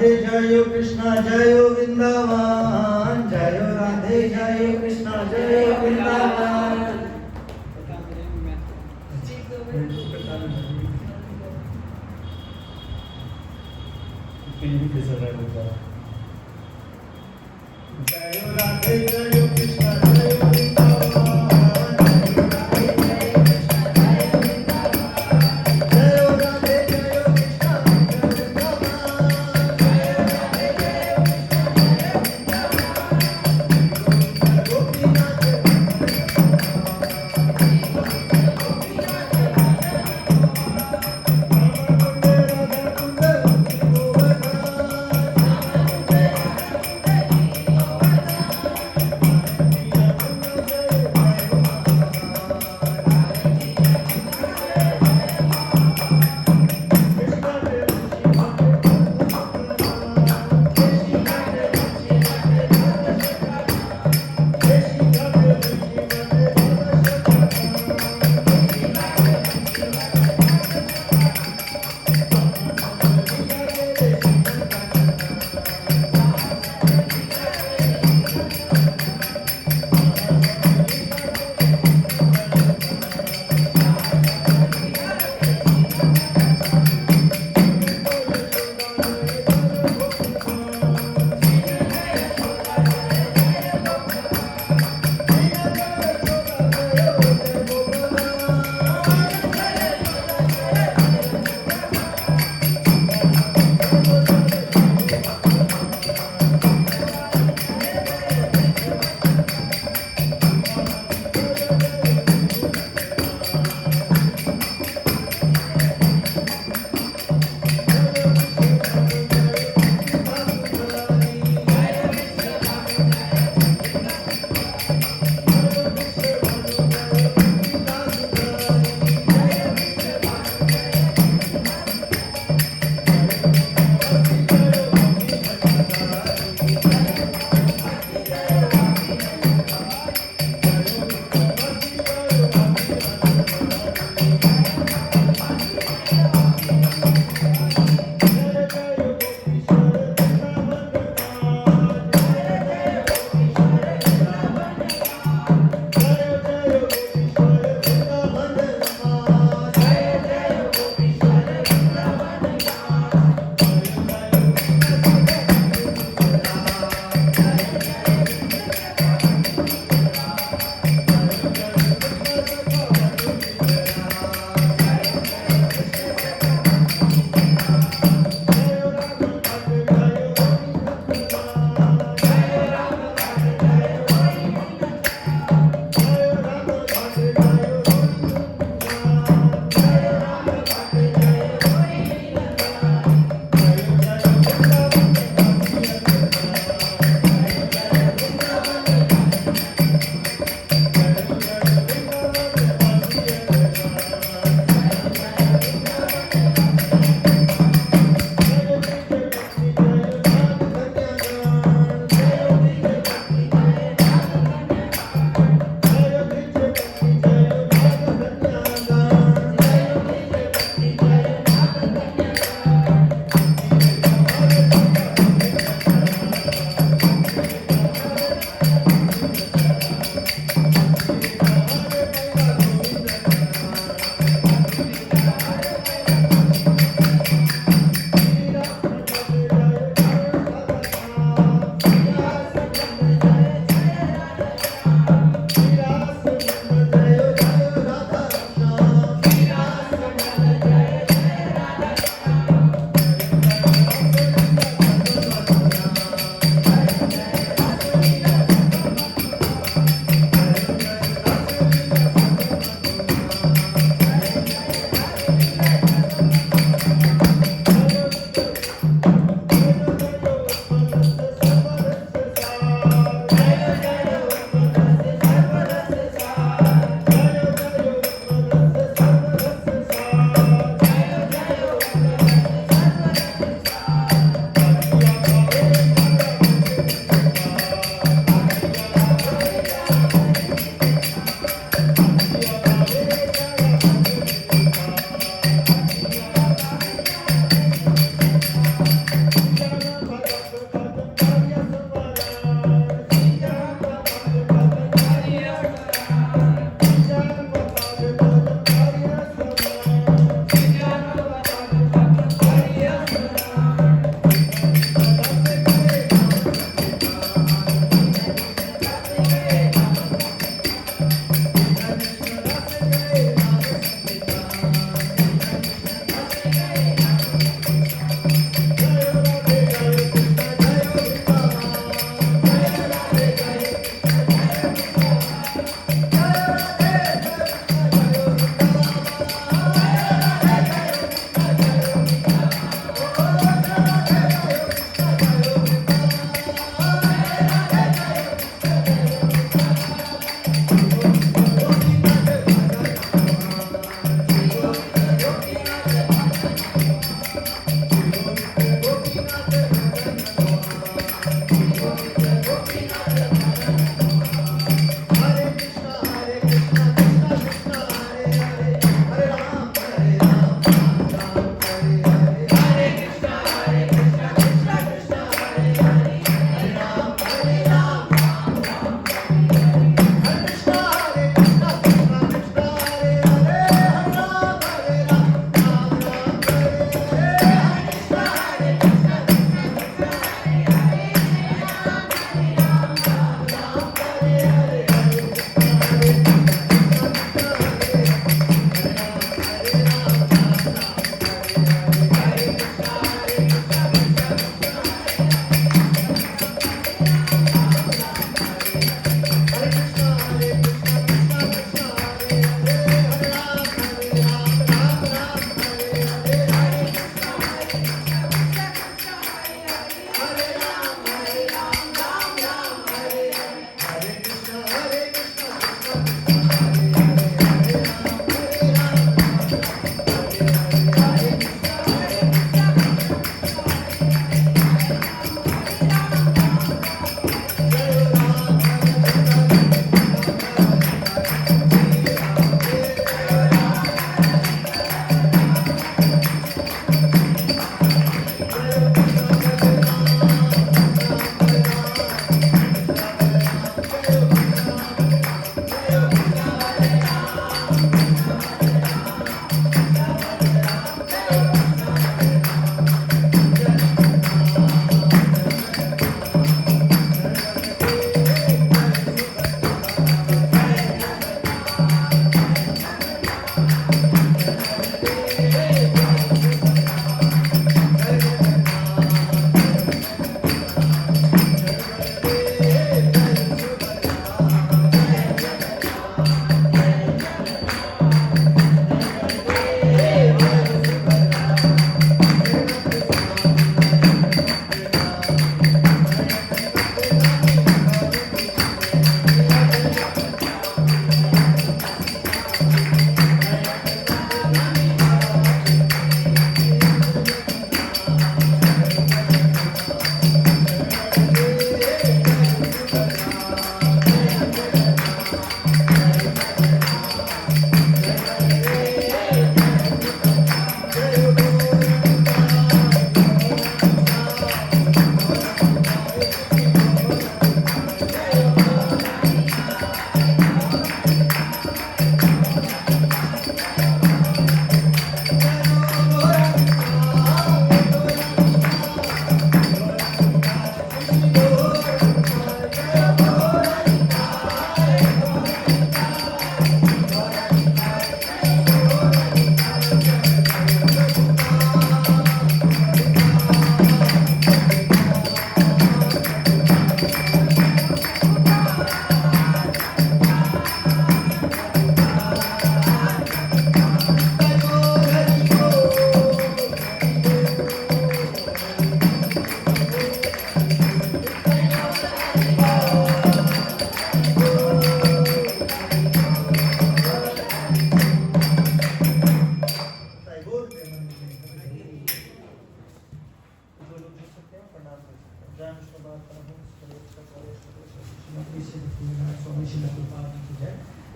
जय कृष्णा जय वृंदावन जय राधे जय कृष्णा जय वृंदावन। जय राधे जय कृष्णा जय वृंदावन जय राधे जय कृष्णा जय Vrindavan.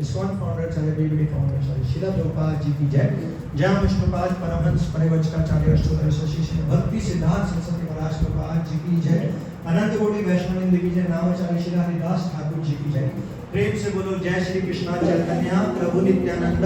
ISKCON founder Acharya BBD founder Srila Prabhupada जी की जय। जय विष्णुपाद परमहंस परिव्राजकाचार्य अष्टोत्तर शशि भक्ति सिद्धांत सरस्वती महाराज प्रभुपाद जी की जय। अनंत कोटि वैष्णव की जय। नामाचार्य श्री हरिदास ठाकुर जी की जय। प्रेम से बोलो जय श्री कृष्णा चैतन्य प्रभु नित्यानंद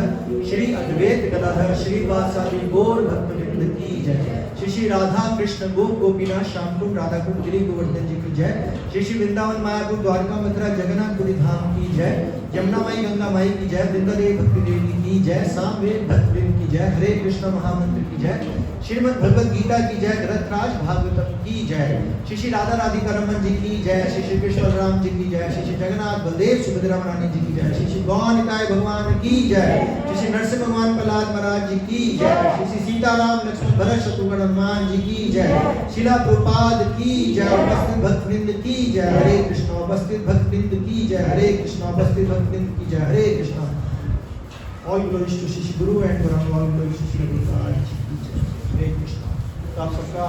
श्री अद्वैत गदाधर श्रीवासादि गौर भक्तवृंद की जय। श्री राधा कृष्ण गोप गोपीनाथ श्याम कुंड राधा कुंड गिरी गोवर्धन जी की जय। श्री वृंदावन मायापुर द्वारका मथुरा जगन्नाथपुरी धाम की जय। यमुना माई गंगा माई की जय। वृंदादेव भक्ति देवी की जय। सामवेद भक्तवृंद की जय। हरे कृष्ण महामंत्र की जय। श्रीमद् भगवद गीता की जय। ग्रंथराज भागवतम की जय। श्री राधा राधिका रमन जी की जय। श्री कृष्ण राम जी की जय। श्री जगन्नाथ बलदेव सुभद्रा रानी जी की जय। श्री गौनिताय भगवान की जय। श्री नरसिंह भगवान प्रहलाद महाराज जी की जय। श्री सीताराम लक्ष्मण भरत शत्रुघ्न हनुमान जी की जय। शिला प्रभुपाद की जय। उपस्थित भक्तवृंद की जय। हरे कृष्ण। उपस्थित भक्तवृंद की जय। हरे कृष्ण। उपस्थित भक्तवृंद की जय। हरे Krishna. All glories to Shri Guru and Guru, all glories to Shri Prabhupada जी की जय। हरे कृष्ण। तो आप सबका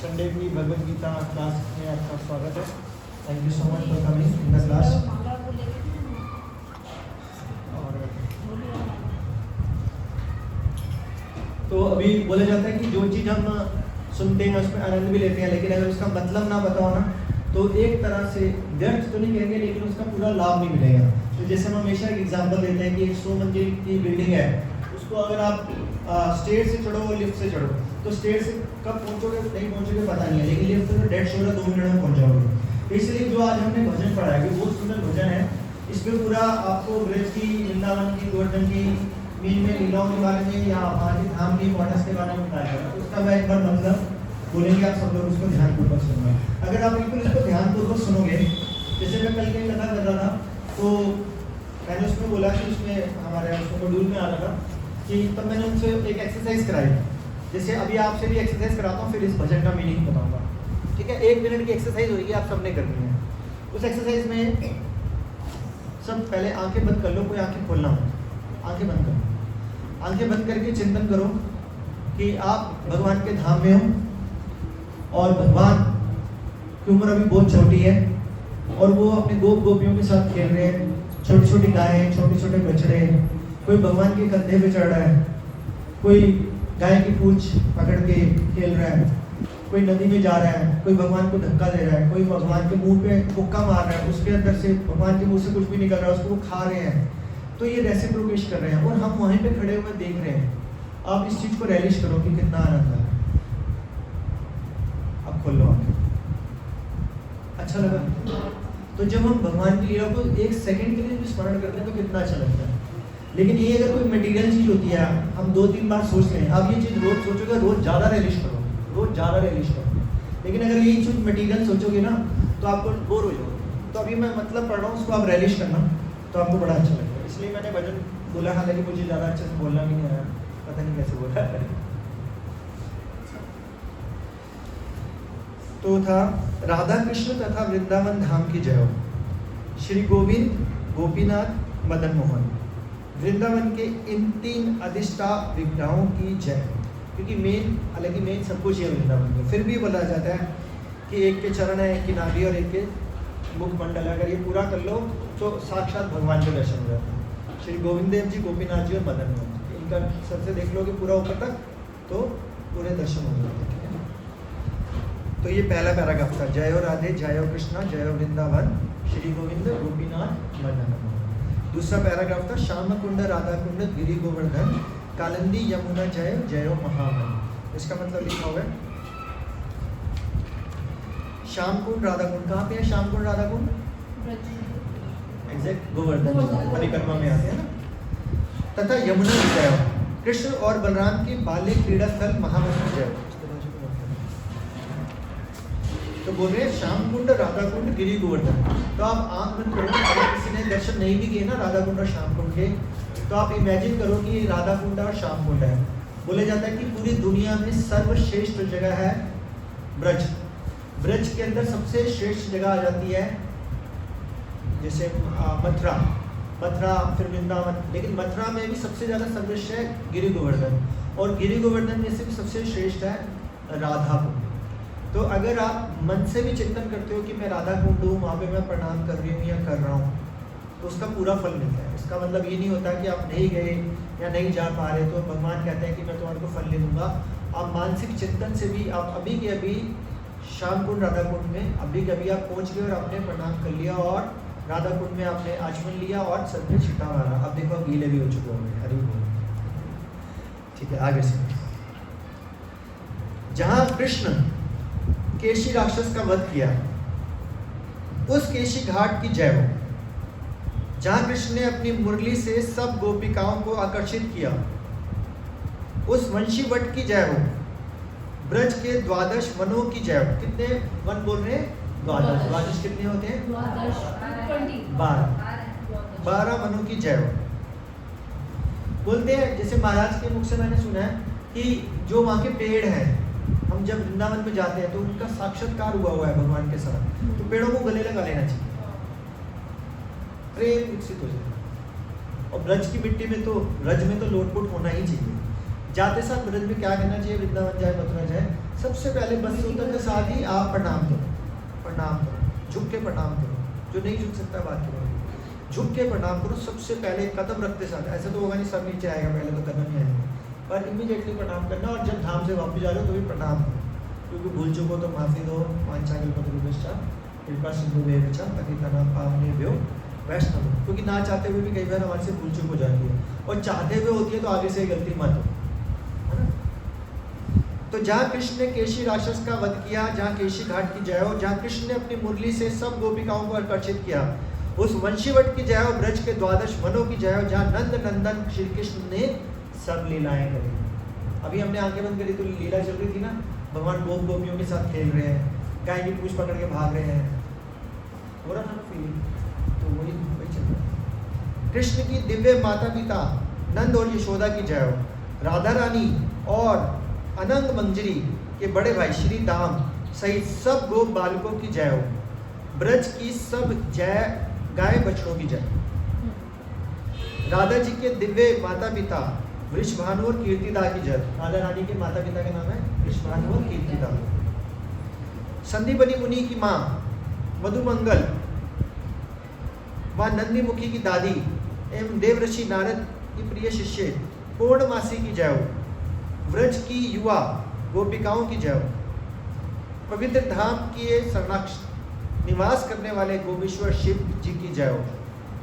संडे की भगवद गीता क्लास में आपका स्वागत है। Thank you so much for coming in the class. और तो अभी बोला जाता है कि जो चीज़ हम सुनते हैं उसमें आनंद भी लेते हैं, लेकिन अगर उसका मतलब ना बताओ ना तो एक तरह से व्यर्थ तो नहीं कहेंगे, लेकिन उसका पूरा लाभ नहीं मिलेगा। तो जैसे हम हमेशा एक एग्जांपल देते हैं कि 100 मंजिल की बिल्डिंग है, उसको अगर आप स्टेयर से चढ़ो और लिफ्ट से चढ़ो तो स्टेयर से कब पहुंचोगे नहीं पहुंचोगे पता नहीं है, लेकिन लिफ्ट से डेढ़ सौ 2 मिनट में पहुंच जाओगे। इसलिए जो आज हमने भजन पढ़ा है बहुत सुंदर भजन है। इसमें पूरा आपको ब्रज की, वृंदावन की, गोवर्धन की मीन में लीलाओं के बारे में या हमारे धाम की इंपॉर्टेंस के बारे में बताया जाएगा। उसका मैं एक बार मतलब बोलेंगे, आप सब लोग उसको ध्यानपूर्वक सुनना। अगर आप बिल्कुल इसको ध्यानपूर्वक सुनोगे, जैसे मैं कल कहीं कथा कर रहा था तो मैंने उसमें बोला कि उसमें हमारे उसमें मॉड्यूल में आ रहा था कि तब मैंने उनसे एक एक्सरसाइज कराई। जैसे अभी आपसे भी एक्सरसाइज कराता हूँ, फिर इस भजन का मीनिंग बताऊँगा, ठीक है, 1 मिनट की एक्सरसाइज होगी, आप सबने करनी है। उस एक्सरसाइज में सब पहले आंखें बंद कर लो, कोई आंखें खोलना हो, आंखें बंद करो। आंखें बंद करके चिंतन करो कि आप भगवान के धाम में हो और भगवान की उम्र अभी बहुत छोटी है और वो अपने गोप गोपियों के साथ खेल रहे हैं। छोटी छोटी गायें, छोटे छोटे बछड़े हैं, कोई भगवान के कंधे पे चढ़ रहा है, कोई गाय की पूंछ पकड़ के खेल रहा है, कोई नदी में जा रहा है, कोई भगवान को धक्का दे रहा है, कोई भगवान के मुंह पे मुक्का मार रहा है, उसके अंदर से भगवान के मुंह से कुछ भी निकल रहा है, उसको वो खा रहे हैं। तो ये रेसिप्रोकेश कर रहे हैं और हम वहीं पे खड़े हुए देख रहे हैं। आप इस चीज को रैलिश करो कि कितना आनंद आ रहा है। अब खोल लो आंखें। अच्छा लगा? तो जब हम भगवान की लीला को 1 सेकंड के लिए भी स्मरण करते हैं तो कितना अच्छा लगता है। लेकिन ये अगर कोई मटेरियल चीज होती है, हम 2-3 बार सोच रहे हैं, अब ये चीज रोज सोचोगे, रोज ज्यादा रिलीज करो, रोज ज्यादा रिलीज करो। लेकिन अगर यही चीज मटेरियल सोचोगे ना तो आपको बोर हो जाओगे। तो अभी मैं मतलब पढ़ रहा हूँ, उसको आप रिलीज करना तो आपको बड़ा अच्छा लगेगा। इसलिए मैंने भजन बोला, हालांकि मुझे ज्यादा अच्छे से बोलना भी नहीं आया, पता नहीं कैसे बोला। तो था राधा कृष्ण तथा वृंदावन धाम की जय हो, श्री गोविंद, गोपीनाथ, मदन मोहन, वृंदावन के इन 3 अधिष्ठा विग्रहों की जय। क्योंकि मेन, हालांकि मेन सब कुछ है वृंदावन में, फिर भी बोला जाता है कि एक के चरण है, एक की नाभि और एक के मुखमंडल। अगर ये पूरा कर लो तो साक्षात भगवान के दर्शन हो जाते हैं। श्री गोविंद देव जी, गोपीनाथ जी और मदन मोहन, इनका सबसे देख लोगे पूरा ऊपर तक तो पूरे दर्शन हो जाते हैं। तो ये पहला पैराग्राफ था, जय हो राधे, जय हो कृष्णा, जय हो वृंदावन, श्री गोविंद, गोपीनाथ, मदन मोहन। दूसरा पैराग्राफ था, श्याम कुंड, राधा कुंड, गिरि गोवर्धन, कालिंदी यमुना जय, जय हो महामन। इसका मतलब लिखा हुआ है श्याम कुंड, राधा कुंड। कहाँ पे है श्याम कुंड, राधा कुंड? एग्जैक्ट गोवर्धन परिक्रमा में आते हैं ना। तथा यमुना जय हो, कृष्ण और बलराम की बाल्य क्रीड़ा स्थल महामन जय हो। तो बोल रहे हैं श्याम कुंड, राधा कुंड, गिरि गोवर्धन। तो आप आंख बंद करो, अगर किसी ने दर्शन नहीं भी किए ना राधा कुंड और श्याम कुंड के, तो आप इमेजिन करो कि राधा कुंड और श्याम कुंड है। बोले जाता है कि पूरी दुनिया में सर्वश्रेष्ठ जगह है ब्रज। ब्रज के अंदर सबसे श्रेष्ठ जगह आ जाती है जैसे मथुरा, फिर वृंदावन, लेकिन मथुरा में भी सबसे ज़्यादा सर्वश्रेष्ठ है गिरि गोवर्धन, और गिरि गोवर्धन में से भी सबसे श्रेष्ठ है राधा कुंड। तो अगर आप मन से भी चिंतन करते हो कि मैं राधा कुंड हूँ, वहाँ पे मैं प्रणाम कर रही हूँ या कर रहा हूँ, तो उसका पूरा फल मिलता है। इसका मतलब ये नहीं होता कि आप नहीं गए या नहीं जा पा रहे तो भगवान कहते हैं कि मैं तुम्हारे को फल ले दूंगा। आप मानसिक चिंतन से भी, आप अभी के अभी श्याम कुंड, राधा कुंड में अभी के अभी आप पहुँच गए और आपने प्रणाम कर लिया और राधा कुंड में आपने आचमन लिया और सर पे छिटा मारा। अब देखो गीले भी हो चुके होंगे। हरि बोल। ठीक है, आगे से जहाँ कृष्ण केशी राक्षस का वध किया, उस केशी घाट की जय हो। जहां कृष्ण ने अपनी मुरली से सब गोपिकाओं को आकर्षित किया, उस वंशी वट की जय हो। ब्रज के 12 वनों की जय हो। कितने वन बोल रहे हैं? 12। 12 कितने होते हैं? 12 वनों की जय हो। बोलते हैं, जैसे महाराज के मुख से मैंने सुना है कि जो वहाँ के पेड़ हैं, हम जब वृंदावन में जाते हैं तो उनका साक्षात्कार हुआ है भगवान के साथ, तो पेड़ों को गले लगा लेना चाहिए, प्रेम विकसित हो जाए। और ब्रज की मिट्टी में तो, ब्रज में तो लोटपोट होना ही चाहिए। जाते साथ ब्रज में क्या करना चाहिए? वृंदावन जाए, मथुरा जाए, सबसे पहले बस उतर के साथ ही आप प्रणाम करो, झुक के प्रणाम करो। जो नहीं झुक सकता बात करो, झुक के प्रणाम करो। सबसे पहले कदम रखते साथ, ऐसे तो होगा नहीं सब नीचे आएगा, पहले तो कदम ही आएगा, पर इमीडिएटली प्रणाम करना। और जब धाम से वापस जा रहे हो तो भी प्रणाम करो, क्योंकि भूल चुको तो माफी दो। वांछाकल्पतरुभ्यश्च कृपा सिंधुभ्यश्च पतितानां पावनेभ्यो वैष्णव। क्योंकि ना चाहते हुए भी कई बार हमारे से भूल चूक हो जाती है, और चाहते हुए होती है तो आगे से गलती मत हो, है ना। तो जहाँ कृष्ण ने केशी राक्षस का वध किया, जहाँ केशी घाट की जय हो, जहाँ कृष्ण ने अपनी मुरली से सब गोपिकाओं को आकर्षित किया, उस वंशीवट की जय हो। ब्रज के 12 वनों की जय हो, जहाँ नंद नंदन श्री कृष्ण ने सब लीलाएं करी। अभी हमने आंखें बंद करी तो लीला चल रही थी ना, भगवान गोप गोपियों के साथ खेल रहे हैं, गाय की पूंछ पकड़ के भाग रहे हैं, हो रहा था ना फीलिंग, तो वही चल रहा है। कृष्ण की दिव्य माता पिता नंद और यशोदा की जय हो। राधा रानी और अनंग मंजरी के बड़े भाई श्री दाम सहित सब गो बालकों की जय हो। ब्रज की सब जय गाय बछड़ों की जय। राधा जी के दिव्य माता पिता वृषभानु और कीर्तिदा की जय। राधा रानी के माता पिता का नाम है वृषभानु और कीर्तिदा। संदीपनी मुनि की माँ मधुमंगल व नंदीमुखी की दादी एवं देवऋषि नारद की प्रिय शिष्य पूर्णमासी की जय हो। व्रज की युवा गोपिकाओं की जय हो। पवित्र धाम के शरणाक्ष निवास करने वाले गोपेश्वर शिव जी की जय हो।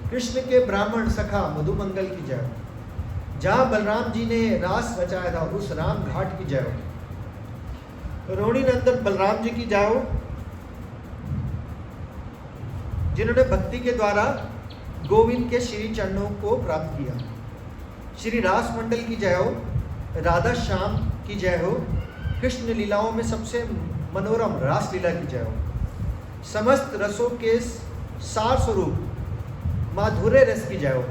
कृष्ण के ब्राह्मण सखा मधुमंगल की जय हो। जहाँ बलराम जी ने रास रचाया था उस राम घाट की जय हो। रोहिणी नंदन बलराम जी की जय हो, जिन्होंने भक्ति के द्वारा गोविंद के श्री चरणों को प्राप्त किया। श्री रास मंडल की जय हो। राधा श्याम की जय हो। कृष्ण लीलाओं में सबसे मनोरम रास लीला की जय हो। समस्त रसों के सार स्वरूप माधुर्य रस की जय हो।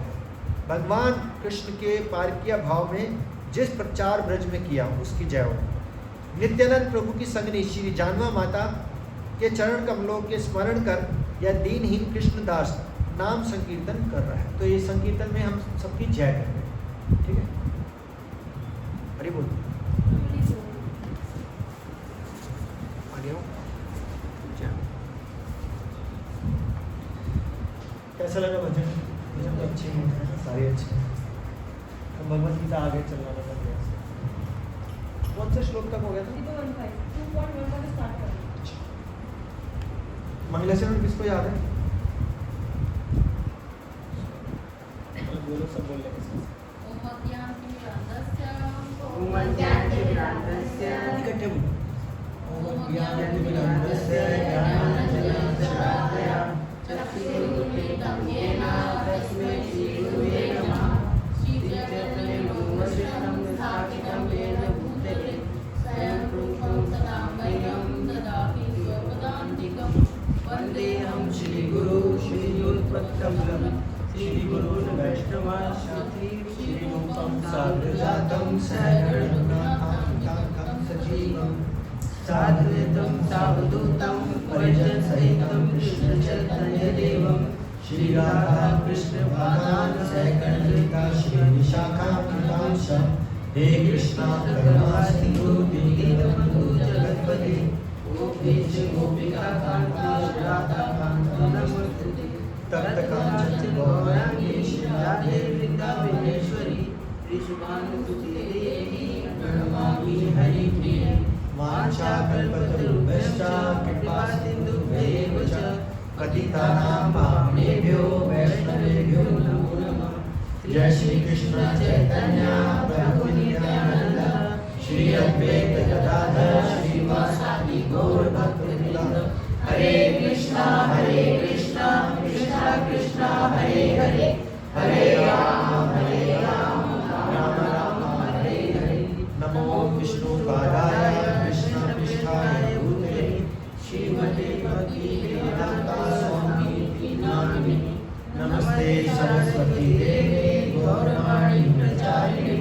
भगवान कृष्ण के पारकिया भाव में जिस प्रचार ब्रज में किया उसकी जय हो। नित्यानंद प्रभु की संगनी श्री जानवा माता के चरण कमलों के स्मरण कर यह दीनहीन कृष्णदास नाम संकीर्तन कर रहा है। तो ये संकीर्तन में हम सबकी जय कर रहे हैं, ठीक है। हरि बोल। आगे हो। कैसा लगा भजन? भजन तो अच्छे हैं, सारे अच्छे हैं। अब भगवत गीता आगे चलना लगा प्रयास। कौन से श्लोक तक हो गया था? 2.1 स्टार्ट कर। मंगलाचरण किसको याद है? बोलो, सब बोल लेंगे। इकट्ठे बोलो। वंदेहं श्री गुरु श्रीयुतपत्कमलं श्री गुरुन् वैष्णवांश्री श्रीरूपं साग्रजातं सहगणरघुनाथान्वितां सजीवं साद्वैतं सावधूतं परिजनसहितं कृष्णचैतन्यदेवं श्री राधा कृष्ण भगवान् सहगणललिता श्री विशाखान्वितांश। हे कृष्णा करुणा सिंधु दीनबंधु जगत्पते गोपीश गोपिका कांता राधा कांता नमोस्तुते। तप्त कांचन गौरांगी राधे वृंदावनेश्वरी ऋषभानुसुते देवी प्रणमामि हरिप्रिये। वाञ्छाकल्पतरुभ्यश्च कृपासिन्धुभ्येव च पतितानां पावनेभ्यो वैष्णवेभ्यो नमो नमः। जय श्री कृष्ण चैतन्य प्रभु नित्यानंद श्री अद्वैत गदाधर श्रीवासादि गौर भक्तवृंद। हरे कृष्णा कृष्णा कृष्णा हरे हरे, हरे राम राम राम हरे हरे। नमो विष्णुपादाय कृष्णपृष्ठाय भूतले श्रीमते भक्तिवेदांत स्वामी नामिने। नमस्ते सरस्वती देवी गौरवाणी प्रचारिणे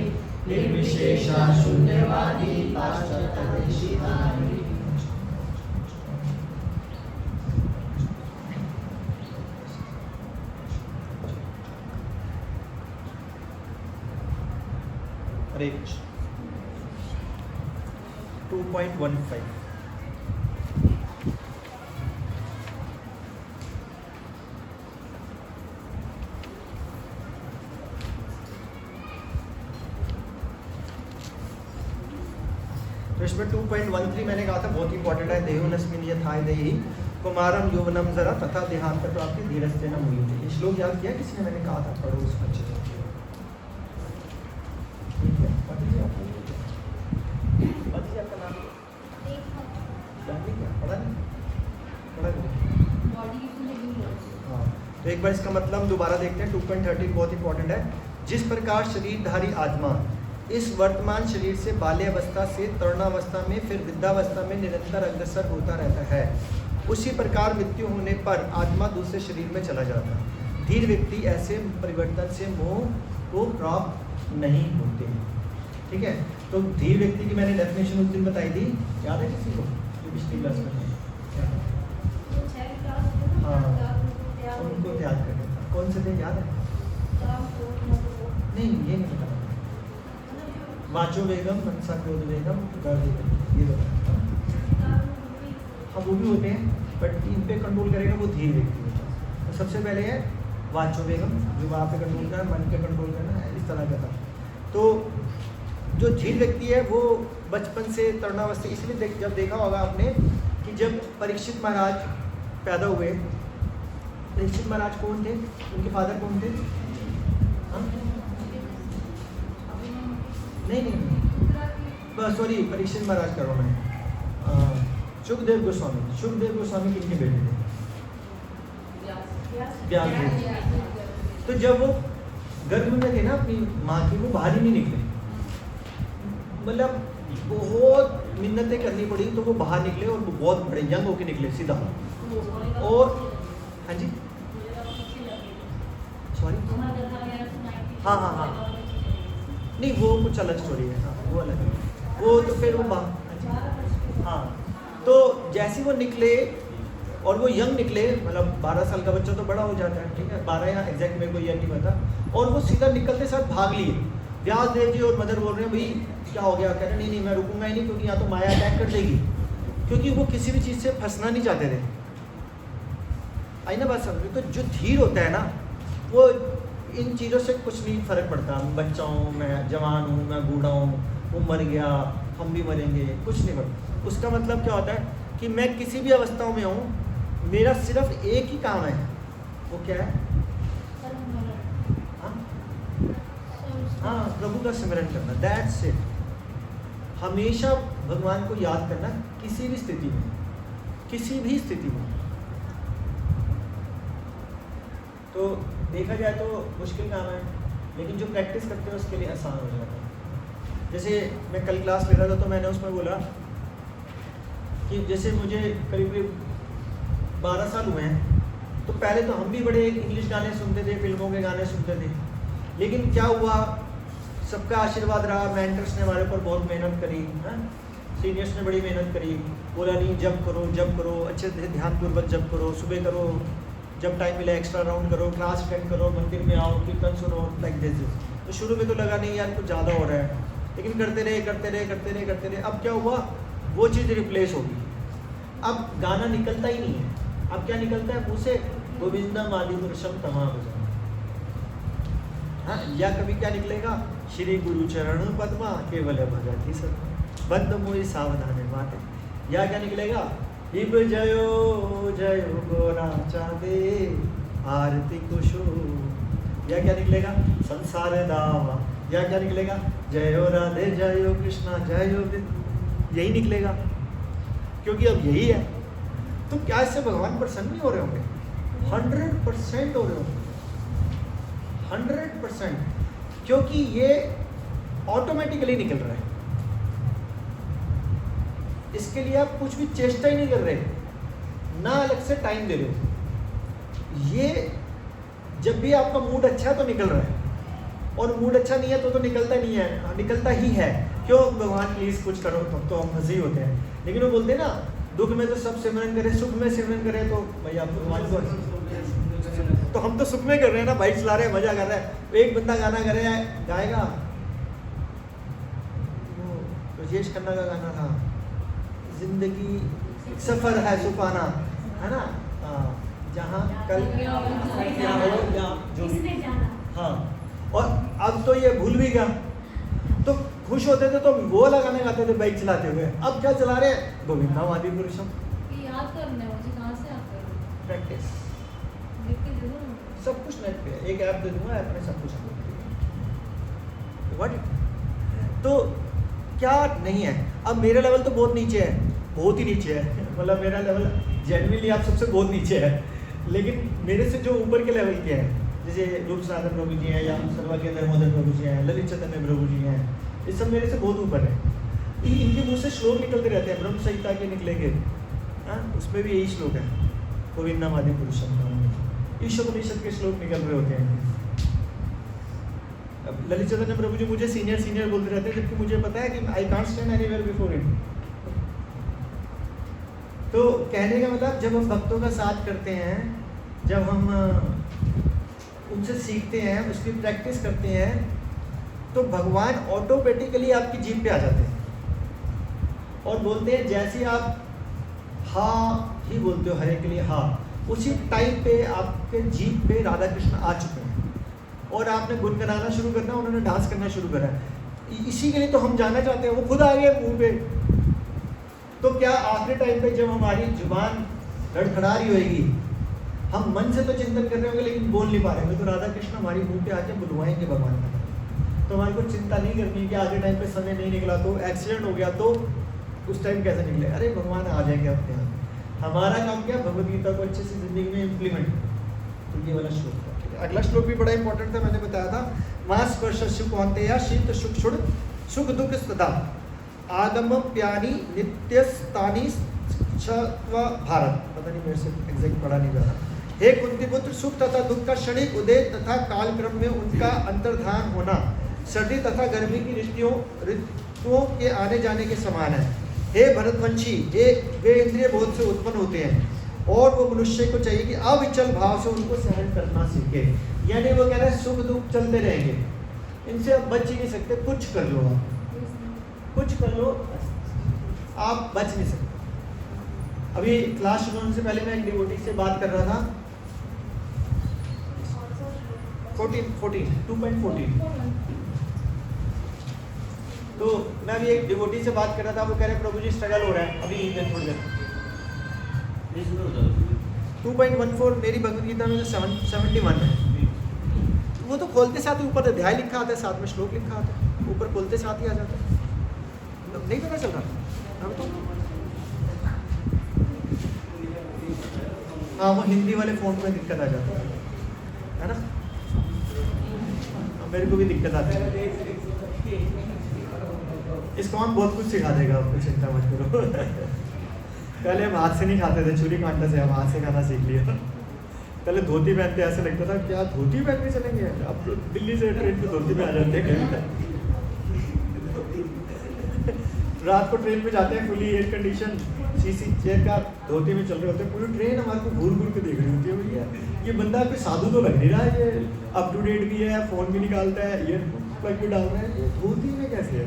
निर्विशेषा शून्यवादी पाश्चात्यदेशिकारिणे। हरे कृष्ण। 2.15 तो इसमें 2.13 मैंने कहा था बहुत इंपॉर्टेंट है। देहुनस्मिन यथाय देहि कुमारम यौवनम जरा तथा देहांत प्राप्ति धीरस्ते न मुह्यते। ये श्लोक याद किया किसी ने? मैंने कहा था पढ़ो उसको अच्छे से। ठीक है, पढ़ लीजिए आप। पढ़ लीजिए, आपका नाम याद नहीं किया? पढ़ा नहीं? पढ़ा नहीं? हाँ, तो एक बार इसका मतलब दोबारा देखते हैं। 2.13 बहुत इंपॉर्टेंट है। जिस प्रकार शरीरधारी आत्मा इस वर्तमान शरीर से बाल्यावस्था से तरुणावस्था में फिर वृद्धावस्था में निरंतर अग्रसर होता रहता है, उसी प्रकार मृत्यु होने पर आत्मा दूसरे शरीर में चला जाता है। धीर व्यक्ति ऐसे परिवर्तन से मोह को प्राप्त नहीं होते। ठीक है, तो धीर व्यक्ति की मैंने डेफिनेशन उस दिन बताई थी, याद है किसी को? पिछली क्लास में क्या? वो 6 क्लास थे ना, हाँ। तैयार उनको याद करना था। कौन से थे याद है? नहीं ये नहीं पता। वाचो वेगम, मनसा क्रोध वेगम, गर्व वेगम, ये बताया। हाँ वो भी होते हैं, बट इन पे कंट्रोल करेगा वो धीर व्यक्ति होता है। तो सबसे पहले है वाचो वेगम, जो वहाँ पे कंट्रोल करना, मन पे कंट्रोल करना है, इस तरह का था। तो जो धीर व्यक्ति है वो बचपन से तरुणावस्था, इसलिए जब देखा होगा आपने कि जब परीक्षित महाराज पैदा हुए, परीक्षित महाराज कौन थे, उनके फादर कौन थे? हाँ? नहीं, सॉरी, परीक्षित महाराज करो मैं, सुखदेव गोस्वामी। सुखदेव गोस्वामी किनके बेटे थे? व्यास देव। तो जब वो गर्भ में थे ना अपनी माँ की, वो बाहर ही नहीं निकले, मतलब बहुत मिन्नतें करनी पड़ी तो वो बाहर निकले, और वो बहुत बड़े यंग होके निकले सीधा। और हाँ जी, सॉरी, हाँ, नहीं वो कुछ अलग स्टोरी है, हाँ वो अलग है, वो तो फिर वो हाँ। तो जैसे वो निकले और वो यंग निकले, मतलब 12 साल का बच्चा तो बड़ा हो जाता है, ठीक है, 12 या एग्जैक्ट मेरे को ये नहीं पता, और वो सीधा निकलते साथ भाग लिए। व्यास देव जी और मदर बोल रहे हैं भाई क्या हो गया, कह रहे नहीं मैं रुकूंगा ही नहीं, क्योंकि यहाँ तो माया अटैक कर देगी, क्योंकि वो किसी भी चीज़ से फंसना नहीं चाहते थे। आई ना बात समझ? तो जो धीर होता है ना, वो इन चीज़ों से कुछ नहीं फ़र्क पड़ता, मैं बच्चा हूँ, मैं जवान हूँ, मैं बूढ़ा हूँ, वो मर गया, हम भी मरेंगे, कुछ नहीं पड़ता। उसका मतलब क्या होता है कि मैं किसी भी अवस्थाओं में हूँ, मेरा सिर्फ एक ही काम है, वो क्या है? हाँ, प्रभु का सिमरन करना, दैट्स इट। हमेशा भगवान को याद करना, किसी भी स्थिति में, किसी भी स्थिति में। तो देखा जाए तो मुश्किल काम है, लेकिन जो प्रैक्टिस करते हैं उसके लिए आसान हो जाता है। जैसे मैं कल क्लास ले रहा था तो मैंने उसमें बोला कि जैसे मुझे करीब 12 साल हुए हैं, तो पहले तो हम भी बड़े इंग्लिश गाने सुनते थे, फिल्मों के गाने सुनते थे, लेकिन क्या हुआ, सबका आशीर्वाद रहा, मेंटर्स ने हमारे ऊपर बहुत मेहनत करी, सीनियर्स ने बड़ी मेहनत करी, बोला नहीं जब करो, अच्छे से ध्यानपूर्वक जब करो, सुबह करो, जब टाइम मिले एक्स्ट्रा राउंड करो, क्लास अटेंड करो, मंदिर में आओ, कीर्तन सुनो, लाइक दिस। तो शुरू में तो लगा नहीं यार कुछ ज़्यादा हो रहा है, लेकिन करते रहे। अब क्या हुआ, वो चीज़ रिप्लेस होगी, अब गाना निकलता ही नहीं है। अब क्या निकलता है मुँह से? गोविंदम आदि पुरुषम तमाम भजन। हाँ, या कभी क्या निकलेगा, श्री गुरु चरण पद्मा केवल भगति सत्मा बंद मोहि सावधान माते। या क्या निकलेगा, हिब जयो जयो गोरा चांदे आरती कुशो। या क्या निकलेगा, संसार दावा। या क्या निकलेगा, जयो राधे जयो कृष्णा जयो विद। यही निकलेगा, क्योंकि अब यही है। तो क्या इससे भगवान प्रसन्न नहीं हो रहे होंगे? 100% हो रहे होंगे, 100%, क्योंकि ये ऑटोमेटिकली निकल रहा है। इसके लिए आप कुछ भी चेष्टा ही नहीं कर रहे, ना अलग से टाइम दे रहे हो। ये जब भी आपका मूड अच्छा है तो निकल रहा है, और मूड अच्छा नहीं है तो निकलता नहीं है, निकलता ही है। क्यों? भगवान प्लीज कुछ करो, तब तो हम मजे होते हैं। लेकिन वो बोलते हैं ना, दुख में तो सब सिमरन करे, सुख में सिमरन करे, तो भाई आप भगवान को, तो हम तो सुख में कर रहे हैं ना, बाइक चला रहे हैं, मजा कर रहे हैं। एक बंदा गाना गाएगा, वो राजेश खन्ना का गाना था, जिंदगी सफर है सुफाना, है ना, जहाँ कल क्या हो या जो भी, हाँ। और अब तो ये भूल भी गया, तो खुश होते थे तो वो वाला गाना गाते थे बाइक चलाते हुए। अब क्या चला रहे हैं, गोविंदा आदि पुरुषम। याद करना मुझे, कहाँ से याद करूँ? प्रैक्टिस, लिख के दे दो। सब कुछ नेट पे है, एक ऐप दे दूंगा, ऐप में सब कुछ है। व्हाट? तो क्या नहीं है, अब मेरा लेवल तो बहुत नीचे है, बहुत ही नीचे है, मतलब मेरा लेवल जेन्युइनली आप सबसे बहुत नीचे है। लेकिन मेरे से जो ऊपर के लेवल के हैं, जैसे रूप सनातन प्रभु जी हैं, या सर्वज्ञ दामोदर प्रभु जी हैं, ललित चैतन्य प्रभु जी हैं, ये सब मेरे से बहुत ऊपर है। इनके मुँह से श्लोक निकलते रहते हैं, ब्रह्म संहिता के निकलेंगे, उसमें भी यही श्लोक है, गोविंदम आदि पुरुषम। ईशोपनिषद के श्लोक निकल रहे होते हैं। अब ललित चैतन्य प्रभु जी मुझे सीनियर बोलते रहते हैं, जबकि मुझे पता है कि I can't stand anywhere before him. तो कहने का मतलब जब हम भक्तों का साथ करते हैं, जब हम उनसे सीखते हैं, उसकी प्रैक्टिस करते हैं, तो भगवान ऑटोमेटिकली आपकी जीभ पे आ जाते हैं और बोलते हैं जैसे आप हाँ ही बोलते हो हरे के लिए हाँ, उसी टाइम पे आपके जीभ पे राधा कृष्ण आ चुके हैं और आपने गुनगुनाना शुरू करना, उन्होंने डांस करना शुरू करा है। इसी के लिए तो हम जाना चाहते हैं, वो खुद आ गए मुंह पे। तो क्या आखिरी टाइम पे जब हमारी जुबान लड़खड़ा रही होगी, हम मन से तो चिंतन कर रहे होंगे लेकिन बोल नहीं पा रहे होंगे, तो राधा कृष्ण हमारी मुंह पे आके बुलवाएंगे भगवान का। तो हमारे को चिंता नहीं करनी है कि आगे टाइम पे समय नहीं निकला तो एक्सीडेंट हो गया तो उस टाइम कैसे निकले, अरे भगवान आ जाएंगे अपने आप। हमारा काम क्या, भगवद गीता को अच्छे से जिंदगी में इम्प्लीमेंट। तो ये वाला श्लोक था, ठीक है। अगला श्लोक भी बड़ा इंपॉर्टेंट था, मैंने बताया था, मां स्पर्श सुखवंतया शीत सुख छुड़ सुख दुख सदा आगम प्यानी नित्यस्तानी भारत। पता नहीं मेरे से एग्जैक्ट पढ़ा नहीं जा रहा। हे कुंती पुत्र, सुख तथा दुख का क्षणिक उदय तथा कालक्रम में उनका अंतर्धान होना सर्दी तथा गर्मी की ऋतुओं के आने जाने के समान है। हे भरतवंशी, वे इंद्रिय बोध से उत्पन्न होते हैं और वो मनुष्य को चाहिए कि अविचल भाव से उनको सहन करना सीखे। यानी वो कह रहे हैं सुख दुख चलते रहेंगे, इनसे आप बच ही नहीं सकते, कुछ कर लो आप, कुछ कर लो, आप बच नहीं सकते। अभी क्लास शुरू होने से पहले मैं एक डिवोटी से बात कर रहा था, 2.14 तो मैं अभी एक डिवोटी से बात कर रहा था, वो कह रहे प्रभु जी स्ट्रगल हो रहा है अभी थोड़ी देर। 2.14 मेरी भगवद गीता में जो 71 है, वो तो खोलते साथ ही ऊपर अध्याय लिखा आता है, साथ में श्लोक लिखा आता है, ऊपर खोलते साथ ही आ जाता है, नहीं पता चल रहा अब तो। हाँ, वो हिंदी वाले फ़ोन में दिक्कत आ जाती है ना, मेरे को भी दिक्कत आती है। इसको हम बहुत कुछ सिखा देगा, आपको चिंता मत करो। पहले हम हाथ से नहीं खाते थे, छुरी कांटा से, हम हाथ से खाना सीख लिया। पहले धोती पहनते ऐसे लगता था क्या धोती पहन के चलेंगे, अब तो दिल्ली से ट्रेन पे धोती में आ जाते हैं। रात को ट्रेन पे जाते हैं, fully air condition CC chair का धोती में चल रहे होते हैं, पूरी ट्रेन हमारे को घूर घूर के देख रही होती है। भैया ये बंदा कोई साधु तो लग नहीं रहा है, ये अप टू डेट भी है, फ़ोन भी निकालता है, ईयर प्लग भी डाल रहा है, ये धोती में कैसे है।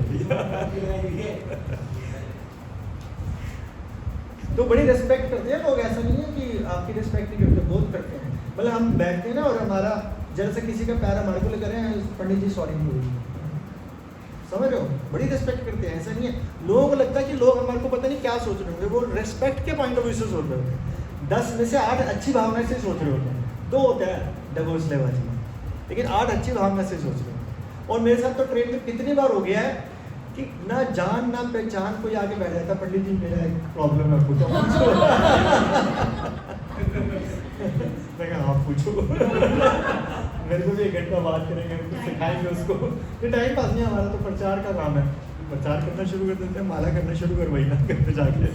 तो बड़ी रिस्पेक्ट करते हैं लोग, ऐसा नहीं है कि आपकी रिस्पेक्ट नहीं करते, बहुत करते हैं। मतलब हम बैठते हैं ना और हमारा जरा से किसी का पैर हमारे को लेकर हैं, पंडित जी सॉरी नहीं हुई, समझ रहे हो, बड़ी रिस्पेक्ट करते हैं। ऐसा नहीं है, लोगों को लगता है कि लोग हमारे को पता नहीं क्या सोच रहे होंगे, वो रिस्पेक्ट के पॉइंट ऑफ व्यू से सोच रहे होते हैं। 10 में से 8 अच्छी भावना से सोच रहे होते हैं, 2 होता है डिवोर्स लेवल में, लेकिन 8 अच्छी भावना से सोच रहे हैं। और मेरे साथ तो ट्रेन में कितनी बार हो गया है कि ना जान ना पहचान कोई आगे बैठ जाता, पंडित जी मेरा एक प्रॉब्लम है, पूछो। मैं कहा हाँ पूछो। मेरे को भी 1 घंटा बात करेंगे, कुछ सिखाएंगे उसको। ये टाइम पास नहीं, हमारा तो प्रचार का काम है, प्रचार करना शुरू कर देते हैं, माला करना शुरू कर वही ना करते जाके।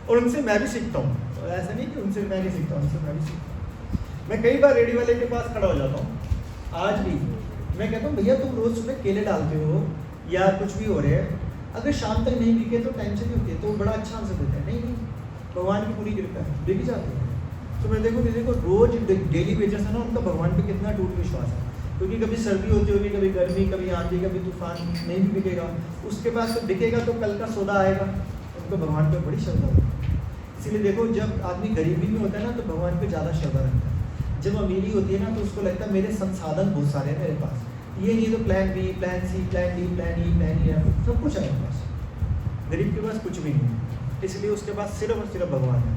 और उनसे मैं भी सीखता हूँ, तो ऐसा नहीं कि उनसे मैं नहीं सीखता, उनसे मैं भी सीखता हूँ। मैं कई बार रेडी वाले के पास खड़ा हो जाता हूँ, आज भी मैं कहता हूँ भैया तुम रोज़ सुबह केले डालते हो या कुछ भी हो रहे हैं, अगर शाम तक नहीं बिके तो टाइम से नहीं होती है, तो बड़ा अच्छा आंसर देते हैं, नहीं नहीं भगवान की पूरी कृपा है, बिक जाते हैं। तो मैं देखो किसी को रोज डेली बेसिस है ना, उनका भगवान पे कितना टूट विश्वास है, क्योंकि कभी सर्दी होती होगी, कभी गर्मी, कभी आंधी, कभी तूफान, नहीं भी बिकेगा, उसके बाद तो बिकेगा तो कल का सौदा आएगा, उनको भगवान पे बड़ी श्रद्धा होती है। इसीलिए देखो जब आदमी गरीबी में होता है ना तो भगवान पे ज़्यादा श्रद्धा रखता है, जब अमीरी होती है ना तो उसको लगता है मेरे संसाधन बहुत सारे हैं मेरे पास, ये नहीं तो plan B, plan C, plan D, plan E, plan E, सब कुछ है मेरे पास। गरीब के पास कुछ भी नहीं है, इसलिए उसके पास सिर्फ और सिर्फ भगवान है।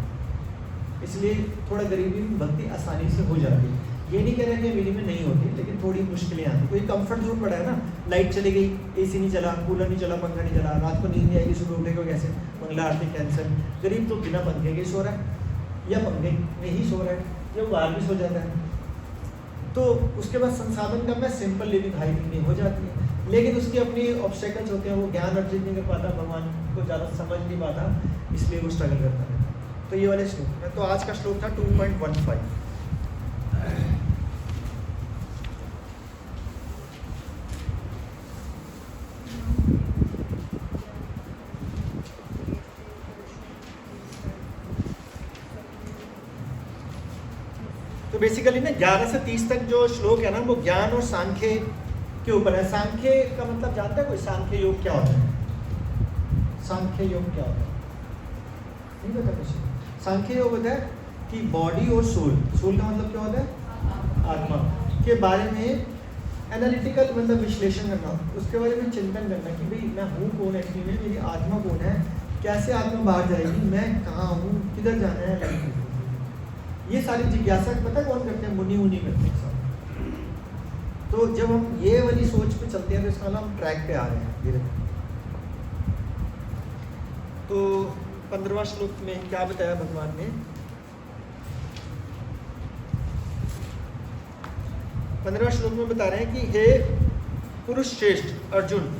इसलिए थोड़ा गरीबी में भक्ति आसानी से हो जाती है। ये नहीं कह रहे कि अमीरी में नहीं होती, लेकिन थोड़ी मुश्किलें आती। कोई कंफर्ट जोन पड़ा है ना, लाइट चली गई, एसी नहीं चला, कूलर नहीं चला, पंखा नहीं चला, रात को नींद नहीं आएगी, सुबह उठेगा कैसे, मंगला आरती कैंसर। गरीब तो बिना पंखे के सो रहा है या पंखे में ही सो रहा है या बाहर भी सो जाता है, तो उसके बाद संसाधन कम है, सिंपल लिविंग हाई थिंकिंग हो जाती है, लेकिन उसके अपनी ऑब्स्टेकल्स होते हैं, वो ज्ञान अर्जित नहीं कर पाता, भगवान को ज़्यादा समझ नहीं पाता, इसलिए वो स्ट्रगल करता है। तो ये वाले श्लोक है। तो आज का श्लोक था 2.15। तो बेसिकली ना 11 से 30 तक जो श्लोक है ना वो ज्ञान और सांख्य के ऊपर है। सांख्य का मतलब जानता है कोई? सांख्य योग क्या होता है? सांख्य योग क्या होता है? नहीं पता कुछ? सांख्य योग होता है कि बॉडी और सोल, सोल का मतलब क्या होता है? आत्मा के बारे में एनालिटिकल मतलब विश्लेषण करना, उसके बारे में चिंतन करना कि भाई मैं हूँ कौन एक्चुअली में, मेरी आत्मा कौन है, कैसे आत्मा बाहर जाएगी, मैं कहाँ हूँ, किधर जाना है, लाइफ में। ये सारी जिज्ञासा पता कौन करते हैं? मुनि करते हैं सब। तो जब हम ये वाली सोच पे चलते हैं तो इसका हम ट्रैक पे आ रहे हैं धीरे धीरे। तो 15वां श्लोक में क्या बताया भगवान ने? 15वां श्लोक में बता रहे हैं कि हे पुरुष श्रेष्ठ अर्जुन,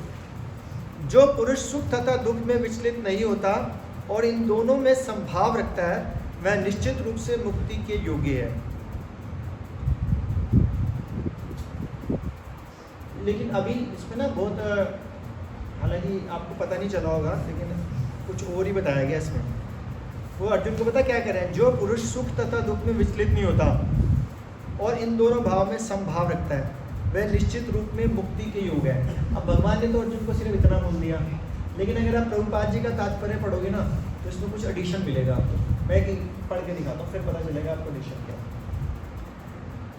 जो पुरुष सुख तथा दुख में विचलित नहीं होता और इन दोनों में संभाव रखता है वह निश्चित रूप से मुक्ति के योग्य है। लेकिन अभी इसमें ना बहुत, हालांकि आपको पता नहीं चला होगा लेकिन कुछ और ही बताया गया इसमें। वो अर्जुन को पता क्या कह रहे हैं? जो पुरुष सुख तथा दुख में विचलित नहीं होता और इन दोनों भाव में संभाव रखता है वह निश्चित रूप में मुक्ति के योग है। अब भगवान ने तो अर्जुन को सिर्फ इतना बोल दिया, लेकिन अगर आप प्रभुपाद जी का तात्पर्य पढ़ोगे ना तो इसमें कुछ एडिशन मिलेगा आपको। मैं पढ़ के दिखाता हूँ, फिर पता चलेगा आपको एडिशन क्या है।